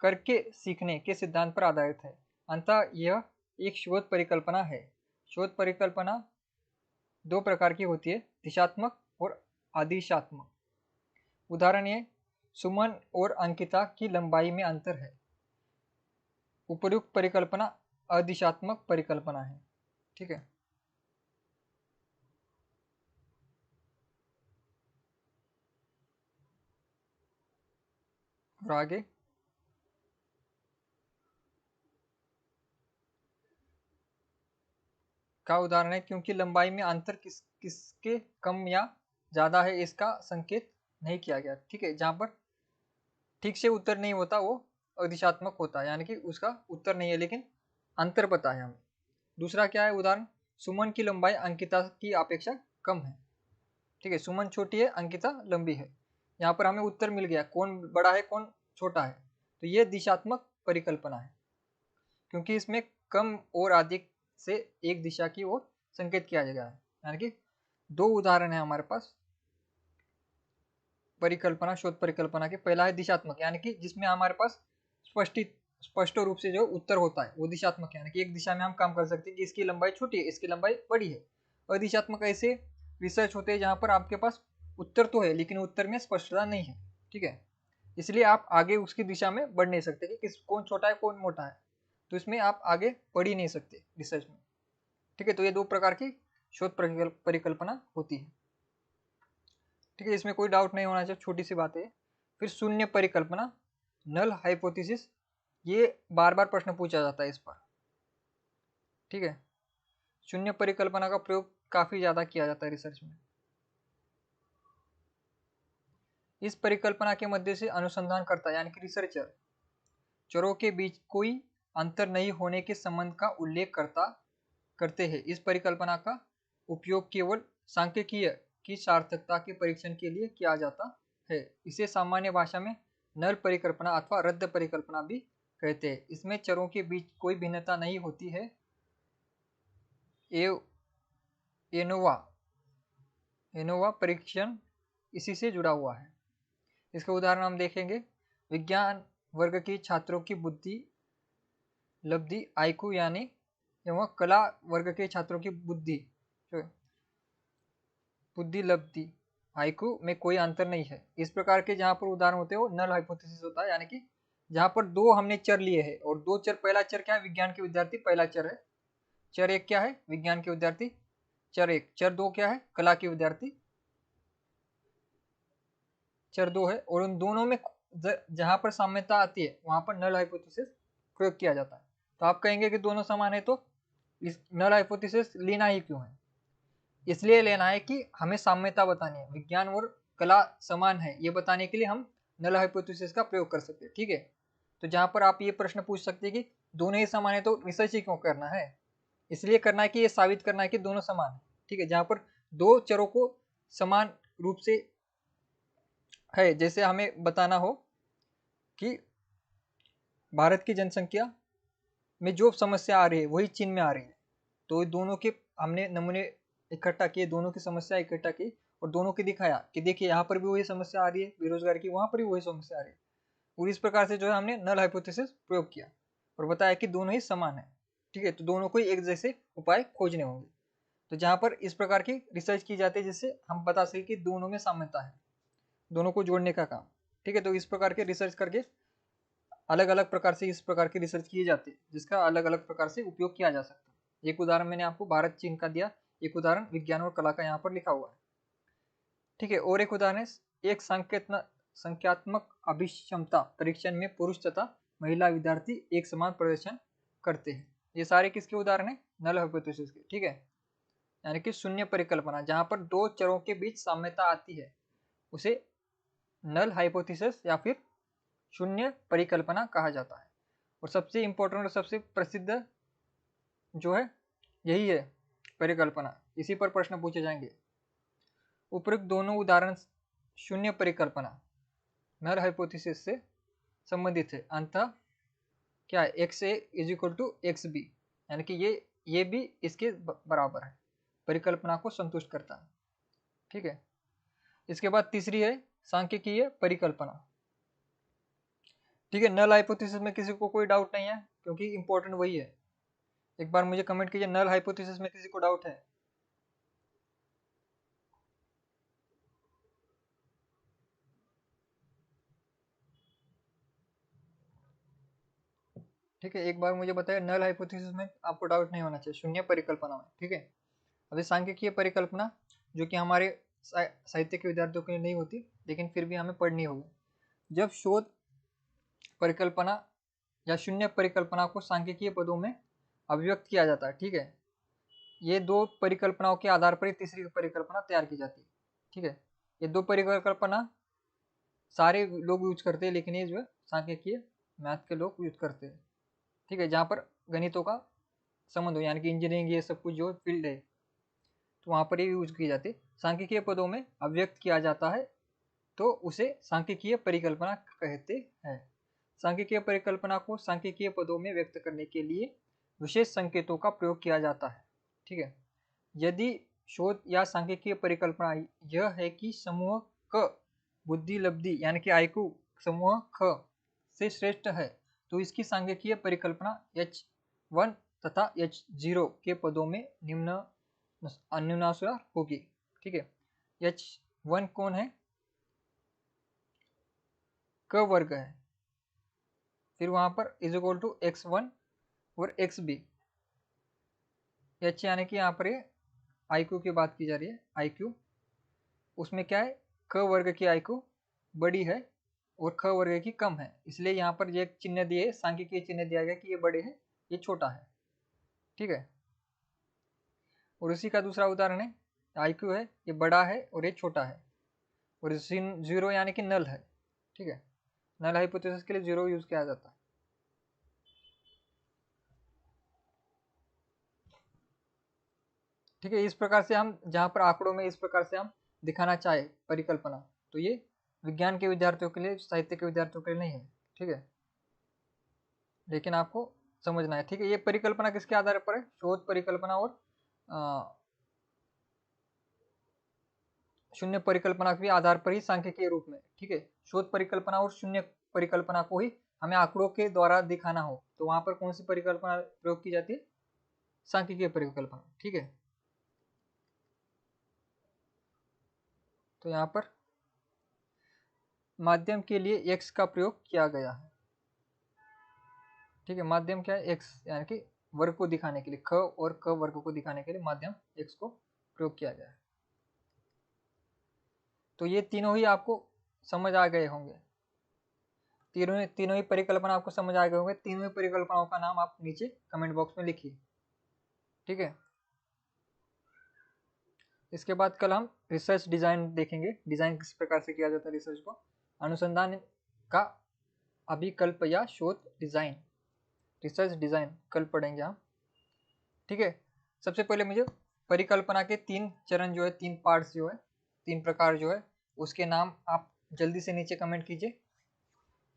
करके सीखने के सिद्धांत पर आधारित है, अतः यह एक शोध परिकल्पना है। शोध परिकल्पना 2 प्रकार की होती है, दिशात्मक और आदिशात्मक। उदाहरण ये सुमन और अंकिता की लंबाई में अंतर है। उपर्युक्त परिकल्पना अदिशात्मक परिकल्पना है। ठीक है, और आगे का उदाहरण है क्योंकि लंबाई में अंतर किसके कम या ज्यादा है इसका संकेत नहीं किया गया। ठीक है, जहां पर ठीक से उत्तर नहीं होता वो अदिशात्मक होता है, यानी कि उसका उत्तर नहीं है लेकिन अंतर पता है हमें। दूसरा क्या है उदाहरण, सुमन की लंबाई अंकिता की अपेक्षा कम है। ठीक है, सुमन छोटी है, अंकिता लंबी है। यहाँ पर हमें उत्तर मिल गया कौन बड़ा है कौन छोटा है, तो ये दिशात्मक परिकल्पना है क्योंकि इसमें कम और अधिक से एक दिशा की ओर संकेत किया गया है। यानी कि 2 उदाहरण है हमारे पास परिकल्पना, शोध परिकल्पना के। पहला है दिशात्मक यानी कि जिसमें हमारे पास स्पष्ट रूप से जो उत्तर होता है वो दिशात्मक, यानी कि एक दिशा में हम काम कर सकते हैं कि इसकी लंबाई छोटी है, इसकी लंबाई बड़ी है। अदिशात्मक ऐसे रिसर्च होते हैं जहां पर आपके पास उत्तर तो है लेकिन उत्तर में स्पष्टता नहीं है। ठीक है, इसलिए आप आगे उसकी दिशा में बढ़ नहीं सकते कि किस कौन छोटा है कौन मोटा है, तो इसमें आप आगे बढ़ ही नहीं सकते रिसर्च में। ठीक है, तो ये 2 प्रकार की शोध परिकल्पना होती है। ठीक है, इसमें कोई डाउट नहीं होना चाहिए, छोटी सी बात है। फिर शून्य परिकल्पना, नल हाइपोथेसिस, ये बार बार प्रश्न पूछा जाता है इस पर। ठीक है, शून्य परिकल्पना का प्रयोग काफी ज्यादा किया जाता है रिसर्च में। इस परिकल्पना के मध्य से अनुसंधान करता यानी कि रिसर्चर चरों के बीच कोई अंतर नहीं होने के संबंध का उल्लेख करते हैं। इस परिकल्पना का उपयोग केवल सांख्यिकीय की सार्थकता के परीक्षण के लिए किया जाता है। इसे सामान्य भाषा में नल परिकल्पना अथवा रद्द परिकल्पना भी कहते हैं। इसमें चरों के बीच कोई भिन्नता नहीं होती है। एनोवा एनोवा परीक्षण इसी से जुड़ा हुआ है। इसके उदाहरण हम देखेंगे। विज्ञान वर्ग के छात्रों की बुद्धि लब्धि आईक्यू यानी एवं कला वर्ग के छात्रों की बुद्धि लब्धि आईक्यू में कोई अंतर नहीं है। इस प्रकार के जहां पर उदाहरण होते हैं वो नल हाइपोथेसिस होता है, यानी कि जहां पर 2 हमने चर लिए हैं और 2 चर, पहला चर क्या है विज्ञान के विद्यार्थी पहला चर है, चर 1 क्या है विज्ञान के विद्यार्थी चर 1, चर 2 क्या है कला के विद्यार्थी चर 2 है। और उन दोनों में जहां पर साम्यता आती है वहां पर नल हाइपोथेसिस प्रयोग किया जाता है। तो आप कहेंगे कि दोनों समान है, तो इस नल हाइपोथेसिस लेना ही क्यों है? इसलिए लेना है कि हमें साम्यता बतानी है, विज्ञान और कला समान है ये बताने के लिए हम नल हाइपोथेसिस का प्रयोग कर सकते हैं। ठीक है, तो जहां पर आप ये प्रश्न पूछ सकते हैं कि दोनों ही समान है तो रिसर्च ही क्यों करना है? इसलिए करना है कि ये साबित करना है कि दोनों समान है। ठीक है, जहां पर 2 चरों को समान रूप से है, जैसे हमें बताना हो कि भारत की जनसंख्या में जो समस्या आ रही है वही चीन में आ रही है, तो दोनों के हमने नमूने इकट्ठा किए, दोनों की समस्या इकट्ठा की और दोनों की दिखाया कि देखिए यहाँ पर भी वही समस्या आ रही है बेरोजगार की, वहां पर भी वही समस्या आ रही है। और इस प्रकार से जो है हमने नल हाइपोथेसिस प्रयोग किया और बताया कि दोनों ही समान है। ठीक है, तो दोनों को एक जैसे उपाय खोजने होंगे। तो जहां पर इस प्रकार की रिसर्च की जाती है जिससे हम बता सके कि दोनों में साम्यता है, दोनों को जोड़ने का काम। ठीक है, तो इस प्रकार के रिसर्च करके अलग अलग प्रकार से इस प्रकार की रिसर्च किए जाते हैं जिसका अलग अलग प्रकार से उपयोग किया जा सकता है। एक उदाहरण मैंने आपको भारत चीन का दिया, एक उदाहरण विज्ञान और कला का यहाँ पर लिखा हुआ है। ठीक है, और एक उदाहरण है, एक संख्यात्मक अभिक्षमता परीक्षण में पुरुष तथा महिला विद्यार्थी एक समान प्रदर्शन करते हैं। ये सारे किसके उदाहरण है? नल हाइपोथेसिस के। ठीक है, यानी कि शून्य परिकल्पना, जहां पर दो चरों के बीच साम्यता आती है उसे नल हाइपोथेसिस या फिर शून्य परिकल्पना कहा जाता है। और सबसे इंपॉर्टेंट और सबसे प्रसिद्ध जो है यही है परिकल्पना, इसी पर प्रश्न पूछे जाएंगे। उपरोक्त दोनों उदाहरण शून्य परिकल्पना नल हाइपोथेसिस से संबंधित है। अंततः क्या है, X A is equal to X B, यानी कि ये भी इसके बराबर है, परिकल्पना को संतुष्ट करता है। ठीक है, इसके बाद तीसरी है सांख्यिकीय परिकल्पना। ठीक है, नल हाइपोथेसिस में किसी को कोई डाउट नहीं है क्योंकि इंपॉर्टेंट वही है। एक बार मुझे कमेंट कीजिए, नल हाइपोथेसिस में किसी को डाउट है? ठीक है, एक बार मुझे बताइए, नल हाइपोथेसिस में आपको डाउट नहीं होना चाहिए, शून्य परिकल्पना में। ठीक है, अभी सांख्यिकीय परिकल्पना जो कि हमारे साहित्य के विद्यार्थियों के लिए नहीं होती लेकिन फिर भी हमें पढ़नी होगी। जब शोध परिकल्पना या शून्य परिकल्पना को सांख्यिकीय पदों में अभिव्यक्त किया जाता है। ठीक है, ये दो परिकल्पनाओं के आधार पर ही तीसरी परिकल्पना तैयार की जाती है। ठीक है, ये दो परिकल्पना सारे लोग यूज करते हैं लेकिन ये जो है सांख्यिकीय मैथ के लोग यूज करते हैं। ठीक है, जहाँ पर गणितों का संबंध हो, यानी कि इंजीनियरिंग ये सब कुछ जो फील्ड है तो वहाँ पर ये यूज की जाती है। सांख्यिकीय पदों में अभिव्यक्त किया जाता है तो उसे सांख्यिकीय परिकल्पना कहते हैं। सांख्यिकीय परिकल्पना को सांख्यिकीय पदों में व्यक्त करने के लिए विशेष संकेतों का प्रयोग किया जाता है। ठीक है, यदि शोध या सांख्यिकीय परिकल्पना यह है कि समूह क बुद्धि लब्धि यानी कि आईक्यू समूह ख से श्रेष्ठ है तो इसकी सांख्यिकीय परिकल्पना H1 तथा H0 के पदों में निम्नानुसार होगी। ठीक है, H1 कौन है? क वर्ग है, फिर वहां पर इज इक्वल टू x1 और xb। H यानी कि यहाँ पर ये आईक्यू की बात की जा रही है, आईक्यू उसमें क्या है, क वर्ग की आईक्यू बड़ी है और ख वर्ग की कम है, इसलिए यहाँ पर ये चिन्ह दिए, सांख्यिकीय चिन्ह दिया गया कि ये बड़े है ये छोटा है। ठीक है, और उसी का दूसरा उदाहरण है, आईक्यू है ये बड़ा है और ये छोटा है, और जीरो यानी कि नल है। ठीक है, नल हाइपोथेसिस के लिए जीरो यूज किया जाता है। ठीक है, इस प्रकार से हम जहाँ पर आंकड़ों में इस प्रकार से हम दिखाना चाहे परिकल्पना, तो ये विज्ञान के विद्यार्थियों के लिए, साहित्य के विद्यार्थियों के लिए नहीं है। ठीक है, लेकिन आपको समझना है। ठीक है, ये परिकल्पना किसके आधार पर है? शोध परिकल्पना और शून्य परिकल्पना के आधार पर ही सांख्यिकीय रूप में। ठीक है, शोध परिकल्पना और शून्य परिकल्पना को ही हमें आंकड़ों के द्वारा दिखाना हो तो वहां पर कौन सी परिकल्पना प्रयोग की जाती है? सांख्यिकीय परिकल्पना। ठीक है, तो यहाँ पर माध्यम के लिए x का प्रयोग किया गया है। ठीक है, माध्यम क्या है? x, यानी कि वर्ग को दिखाने के लिए, ख और क वर्ग को दिखाने के लिए माध्यम x को प्रयोग किया गया है। तो ये तीनों ही आपको समझ आ गए होंगे, तीनों ही परिकल्पना आपको समझ आ गए होंगे। तीनों ही परिकल्पनाओं का नाम आप नीचे कमेंट बॉक्स में लिखिए। ठीक है, इसके बाद कल हम रिसर्च डिजाइन देखेंगे, डिजाइन किस प्रकार से किया जाता है रिसर्च को, अनुसंधान का अभिकल्प या शोध डिजाइन, रिसर्च डिजाइन कल पढ़ेंगे हम। ठीक है, सबसे पहले मुझे परिकल्पना के तीन चरण जो है, तीन पार्ट्स जो है, तीन प्रकार जो है उसके नाम आप जल्दी से नीचे कमेंट कीजिए,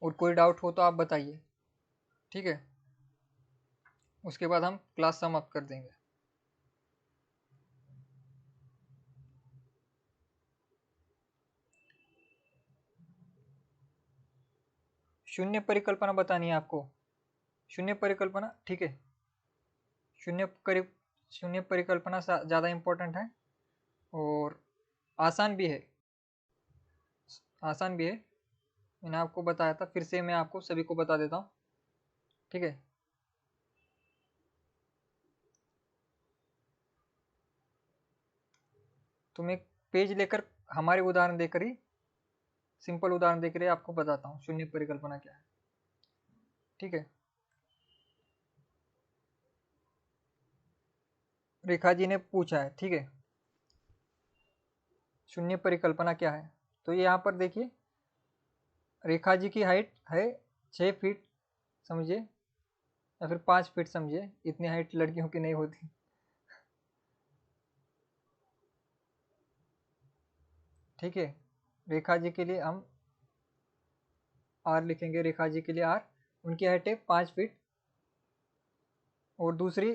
और कोई डाउट हो तो आप बताइए। ठीक है, उसके बाद हम क्लास समाप्त कर देंगे। शून्य परिकल्पना बतानी है आपको, शून्य परिकल्पना। ठीक है, शून्य परिकल्पना ज़्यादा इम्पोर्टेंट है और आसान भी है, आसान भी है। मैंने आपको बताया था, फिर से मैं आपको सभी को बता देता हूँ, ठीक है। तो मैं पेज लेकर हमारे उदाहरण देकर ही, सिंपल उदाहरण देकर ही आपको बताता हूँ शून्य परिकल्पना क्या है, ठीक है। रेखा जी ने पूछा है, ठीक है, शून्य परिकल्पना क्या है। तो ये यहाँ पर देखिए, रेखा जी की हाइट है 6 फीट समझिए, या फिर 5 फीट समझिए, इतनी हाइट लड़कियों की नहीं होती, ठीक है। रेखा जी के लिए हम आर लिखेंगे, रेखा जी के लिए आर, उनकी हाइट है 5 फीट। और दूसरी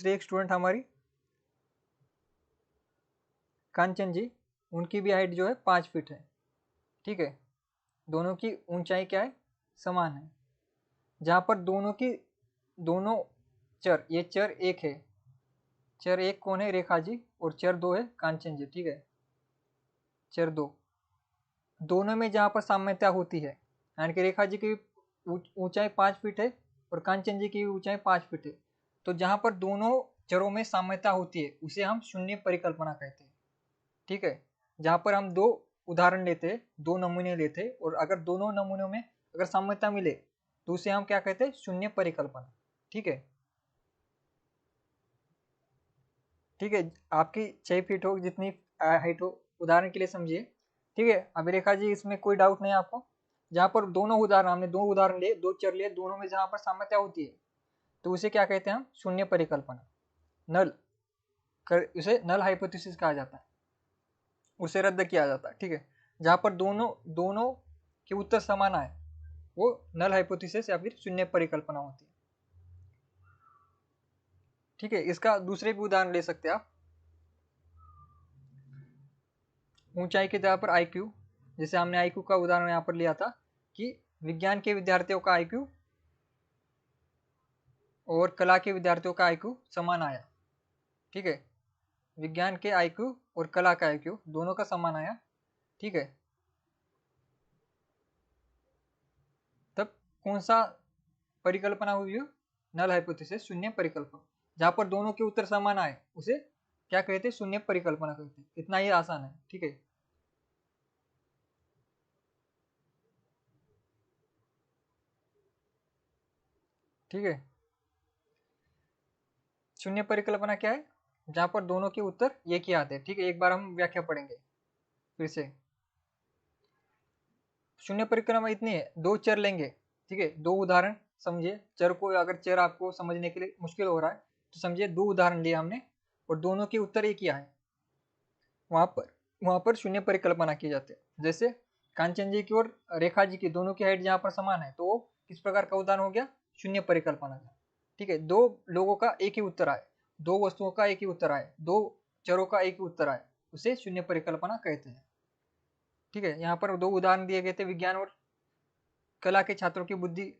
एक स्टूडेंट हमारी कांचन जी, उनकी भी हाइट जो है 5 फीट है, ठीक है। दोनों की ऊंचाई क्या है, समान है। जहाँ पर दोनों चर, ये चर एक है, चर एक कौन है, रेखा जी, और चर दो है कांचन जी, ठीक है। चर दो, दोनों में जहाँ पर साम्यता होती है, यानी कि रेखा जी की ऊंचाई 5 फीट है और कांचन जी की ऊंचाई 5 फीट है, तो जहाँ पर दोनों चरों में साम्यता होती है उसे हम शून्य परिकल्पना कहते हैं, ठीक है। जहाँ पर हम दो उदाहरण लेते हैं, दो नमूने लेते हैं, और अगर दोनों नमूनों में अगर साम्यता मिले तो उसे हम क्या कहते हैं, शून्य परिकल्पना, ठीक है। ठीक है, आपकी 6 फीट हो, जितनी हाइट हो, उदाहरण के लिए समझिए, ठीक है। अभी रेखा जी इसमें कोई डाउट नहीं है आपको। जहाँ पर दोनों उदाहरण, हमने दो उदाहरण लिए, दो चर लिए, दोनों में जहाँ पर साम्यता होती है तो उसे क्या कहते हैं हम, शून्य परिकल्पना, नल उसे नल हाइपोथेसिस कहा जाता है, उसे रद्द किया जाता है, ठीक है। जहाँ पर दोनों दोनों के उत्तर समान आए वो नल हाइपोथेसिस या फिर शून्य परिकल्पना होती है, ठीक है। इसका दूसरे भी उदाहरण ले सकते हैं आप, ऊंचाई की जगह पर आईक्यू, जैसे हमने आईक्यू का उदाहरण यहाँ पर लिया था कि विज्ञान के विद्यार्थियों का आईक्यू और कला के विद्यार्थियों का आईक्यू समान आया, ठीक है। विज्ञान के आईक्यू और कला का आईक्यू दोनों का समान आया, ठीक है। तब कौन सा परिकल्पना हुई है, नल हाइपोथेसिस, शून्य परिकल्पना। जहां पर दोनों के उत्तर समान आए उसे क्या कहते हैं, शून्य परिकल्पना कहते हैं। इतना ही आसान है, ठीक है। ठीक है, शून्य परिकल्पना क्या है, जहां पर दोनों के उत्तर एक ही आते हैं, ठीक है। एक बार हम व्याख्या पढ़ेंगे फिर से। शून्य परिक्रमा इतनी है, दो चर लेंगे, ठीक है। दो उदाहरण समझिए, चर को, अगर चर आपको समझने के लिए मुश्किल हो रहा है तो समझिए, दो उदाहरण लिए हमने और दोनों के उत्तर एक ही आए, वहां पर शून्य परिकल्पना की जाती है। जैसे कांचन जी की और रेखा जी की, दोनों की हाइट जहां पर समान है तो वो किस प्रकार का उदाहरण हो गया, शून्य परिकल्पना का, ठीक है। दो लोगों का एक ही उत्तर आए, दो वस्तुओं का एक ही उत्तर आए, दो चरों का एक ही उत्तर आए, उसे शून्य परिकल्पना कहते हैं, ठीक है। यहाँ पर दो उदाहरण दिए गए थे, विज्ञान और कला के छात्रों की बुद्धि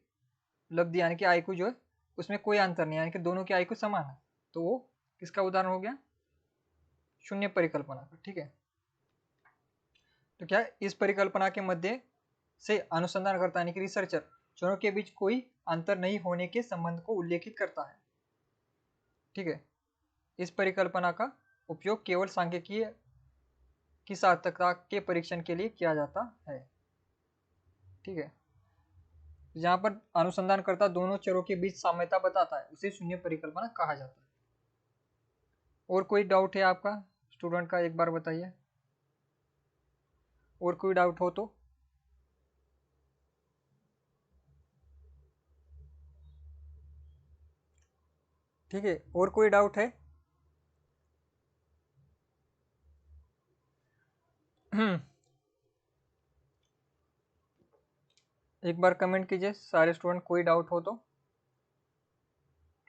लब्धि यानी कि आईक्यू जो है उसमें कोई अंतर नहीं, यानी कि दोनों की आईक्यू समान है, तो वो किसका उदाहरण हो गया, शून्य परिकल्पना का, ठीक है। तो क्या इस परिकल्पना के मध्य से अनुसंधानकर्ता यानी कि रिसर्चर दोनों के बीच कोई अंतर नहीं होने के संबंध को उल्लेखित करता है, ठीक है। इस परिकल्पना का उपयोग केवल सांख्यिकीय की सार्थकता के परीक्षण के लिए किया जाता है, ठीक है। जहां पर अनुसंधानकर्ता दोनों चरों के बीच साम्यता बताता है उसे शून्य परिकल्पना कहा जाता है। और कोई डाउट है आपका स्टूडेंट का, एक बार बताइए, और कोई डाउट हो तो। ठीक है, और कोई डाउट है। एक बार कमेंट कीजिए सारे स्टूडेंट, कोई डाउट हो तो।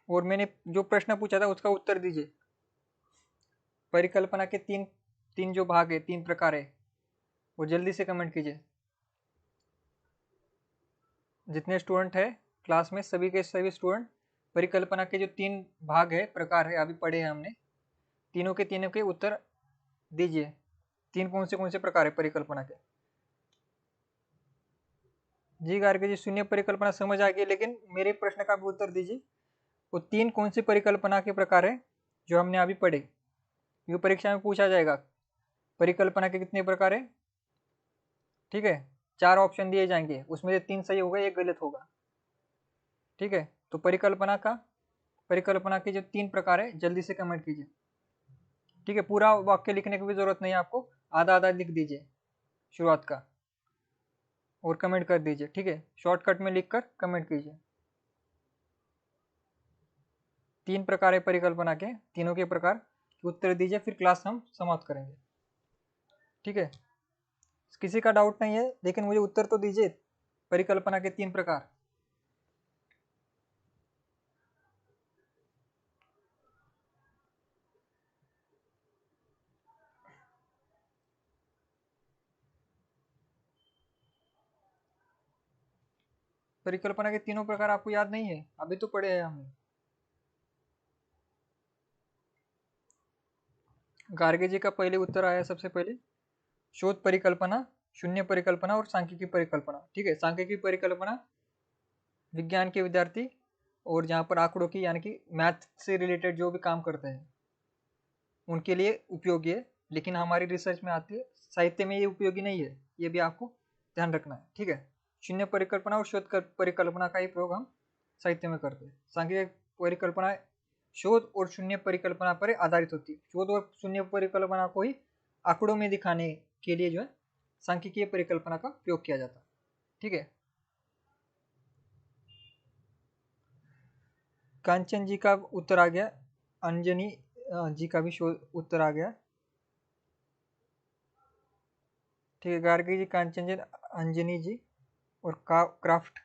और मैंने जो प्रश्न पूछा था उसका उत्तर दीजिए। परिकल्पना के तीन तीन जो भाग है, तीन प्रकार है, वो जल्दी से कमेंट कीजिए। जितने स्टूडेंट है क्लास में, सभी के सभी स्टूडेंट, परिकल्पना के जो तीन भाग है, प्रकार है, अभी पढ़े हैं हमने, तीनों के उत्तर दीजिए। तीन कौन से प्रकार है परिकल्पना के। जी गार्गी जी, शून्य परिकल्पना समझ आ गई, लेकिन मेरे प्रश्न का भी उत्तर दीजिए। वो तीन कौन सी परिकल्पना के प्रकार है जो हमने अभी पढ़े? ये परीक्षा में पूछा जाएगा, परिकल्पना के कितने प्रकार है। ठीक है, चार ऑप्शन दिए जाएंगे, उसमें से तीन सही होगा, एक गलत होगा। ठीक है, तो परिकल्पना के जो तीन प्रकार है जल्दी से कमेंट कीजिए। ठीक है, पूरा वाक्य लिखने की भी जरूरत नहीं है आपको, आधा आधा लिख दीजिए शुरुआत का और कमेंट कर दीजिए। ठीक है, शॉर्टकट में लिखकर कमेंट कीजिए। तीन प्रकार है परिकल्पना के, तीनों के प्रकार उत्तर दीजिए, फिर क्लास हम समाप्त करेंगे। ठीक है, किसी का डाउट नहीं है, लेकिन मुझे उत्तर तो दीजिए परिकल्पना के तीन प्रकार। परिकल्पना के तीनों प्रकार आपको याद नहीं है? अभी तो पढ़े हैं हमने। गार्गे जी का पहले उत्तर आया सबसे पहले, शोध परिकल्पना, शून्य परिकल्पना और सांख्यिकी परिकल्पना। ठीक है, सांख्यिकी परिकल्पना विज्ञान के विद्यार्थी और जहाँ पर आंकड़ों की यानी कि मैथ से रिलेटेड जो भी काम करते हैं उनके लिए उपयोगी है, लेकिन हमारी रिसर्च में आती है, साहित्य में ये उपयोगी नहीं है, ये भी आपको ध्यान रखना है। ठीक है, शून्य परिकल्पना और शोध परिकल्पना का ही प्रयोग हम साहित्य में करते हैं। सांख्यिक परिकल्पना शोध और शून्य परिकल्पना पर आधारित होती है। शोध और शून्य परिकल्पना को ही आंकड़ों में दिखाने के लिए जो है सांख्यिकीय परिकल्पना का प्रयोग किया जाता है। ठीक है, कांचन जी का उत्तर आ गया, अंजनी जी का भी उत्तर आ गया। ठीक है, गार्गी जी, कांचन जी, अंजनी जी और क्राफ्ट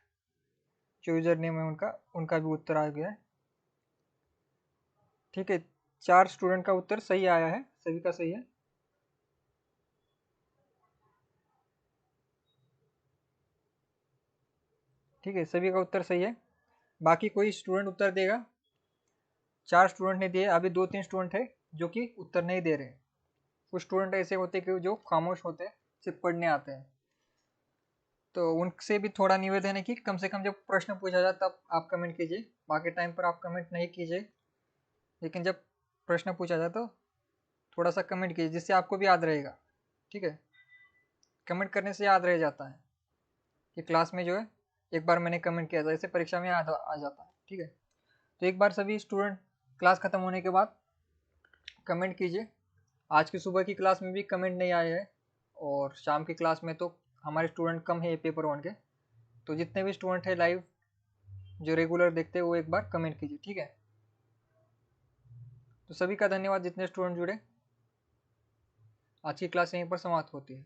जो यूजर नेम है उनका उनका भी उत्तर आ गया है। ठीक है, चार स्टूडेंट का उत्तर सही आया है, सभी का सही है। ठीक है, सभी का उत्तर सही है। बाकी कोई स्टूडेंट उत्तर देगा? चार स्टूडेंट ने दिए, अभी दो तीन स्टूडेंट है जो कि उत्तर नहीं दे रहे। कुछ स्टूडेंट ऐसे होते हैं कि जो खामोश होते हैं, सिर्फ पढ़ने आते हैं, तो उनसे भी थोड़ा निवेदन है कि कम से कम जब प्रश्न पूछा जाए तब आप कमेंट कीजिए, बाकी टाइम पर आप कमेंट नहीं कीजिए, लेकिन जब प्रश्न पूछा जाए तो थोड़ा सा कमेंट कीजिए, जिससे आपको भी याद रहेगा। ठीक है, कमेंट करने से याद रह जाता है कि क्लास में जो है एक बार मैंने कमेंट किया था, इससे परीक्षा में याद आ जाता है। ठीक है, तो एक बार सभी स्टूडेंट क्लास खत्म होने के बाद कमेंट कीजिए। आज की सुबह की क्लास में भी कमेंट नहीं आए हैं, और शाम की क्लास में तो हमारे स्टूडेंट कम है पेपर वन के, तो जितने भी स्टूडेंट है लाइव जो रेगुलर देखते हैं वो एक बार कमेंट कीजिए। ठीक है, तो सभी का धन्यवाद जितने स्टूडेंट जुड़े। आज की क्लास यहीं पर समाप्त होती है।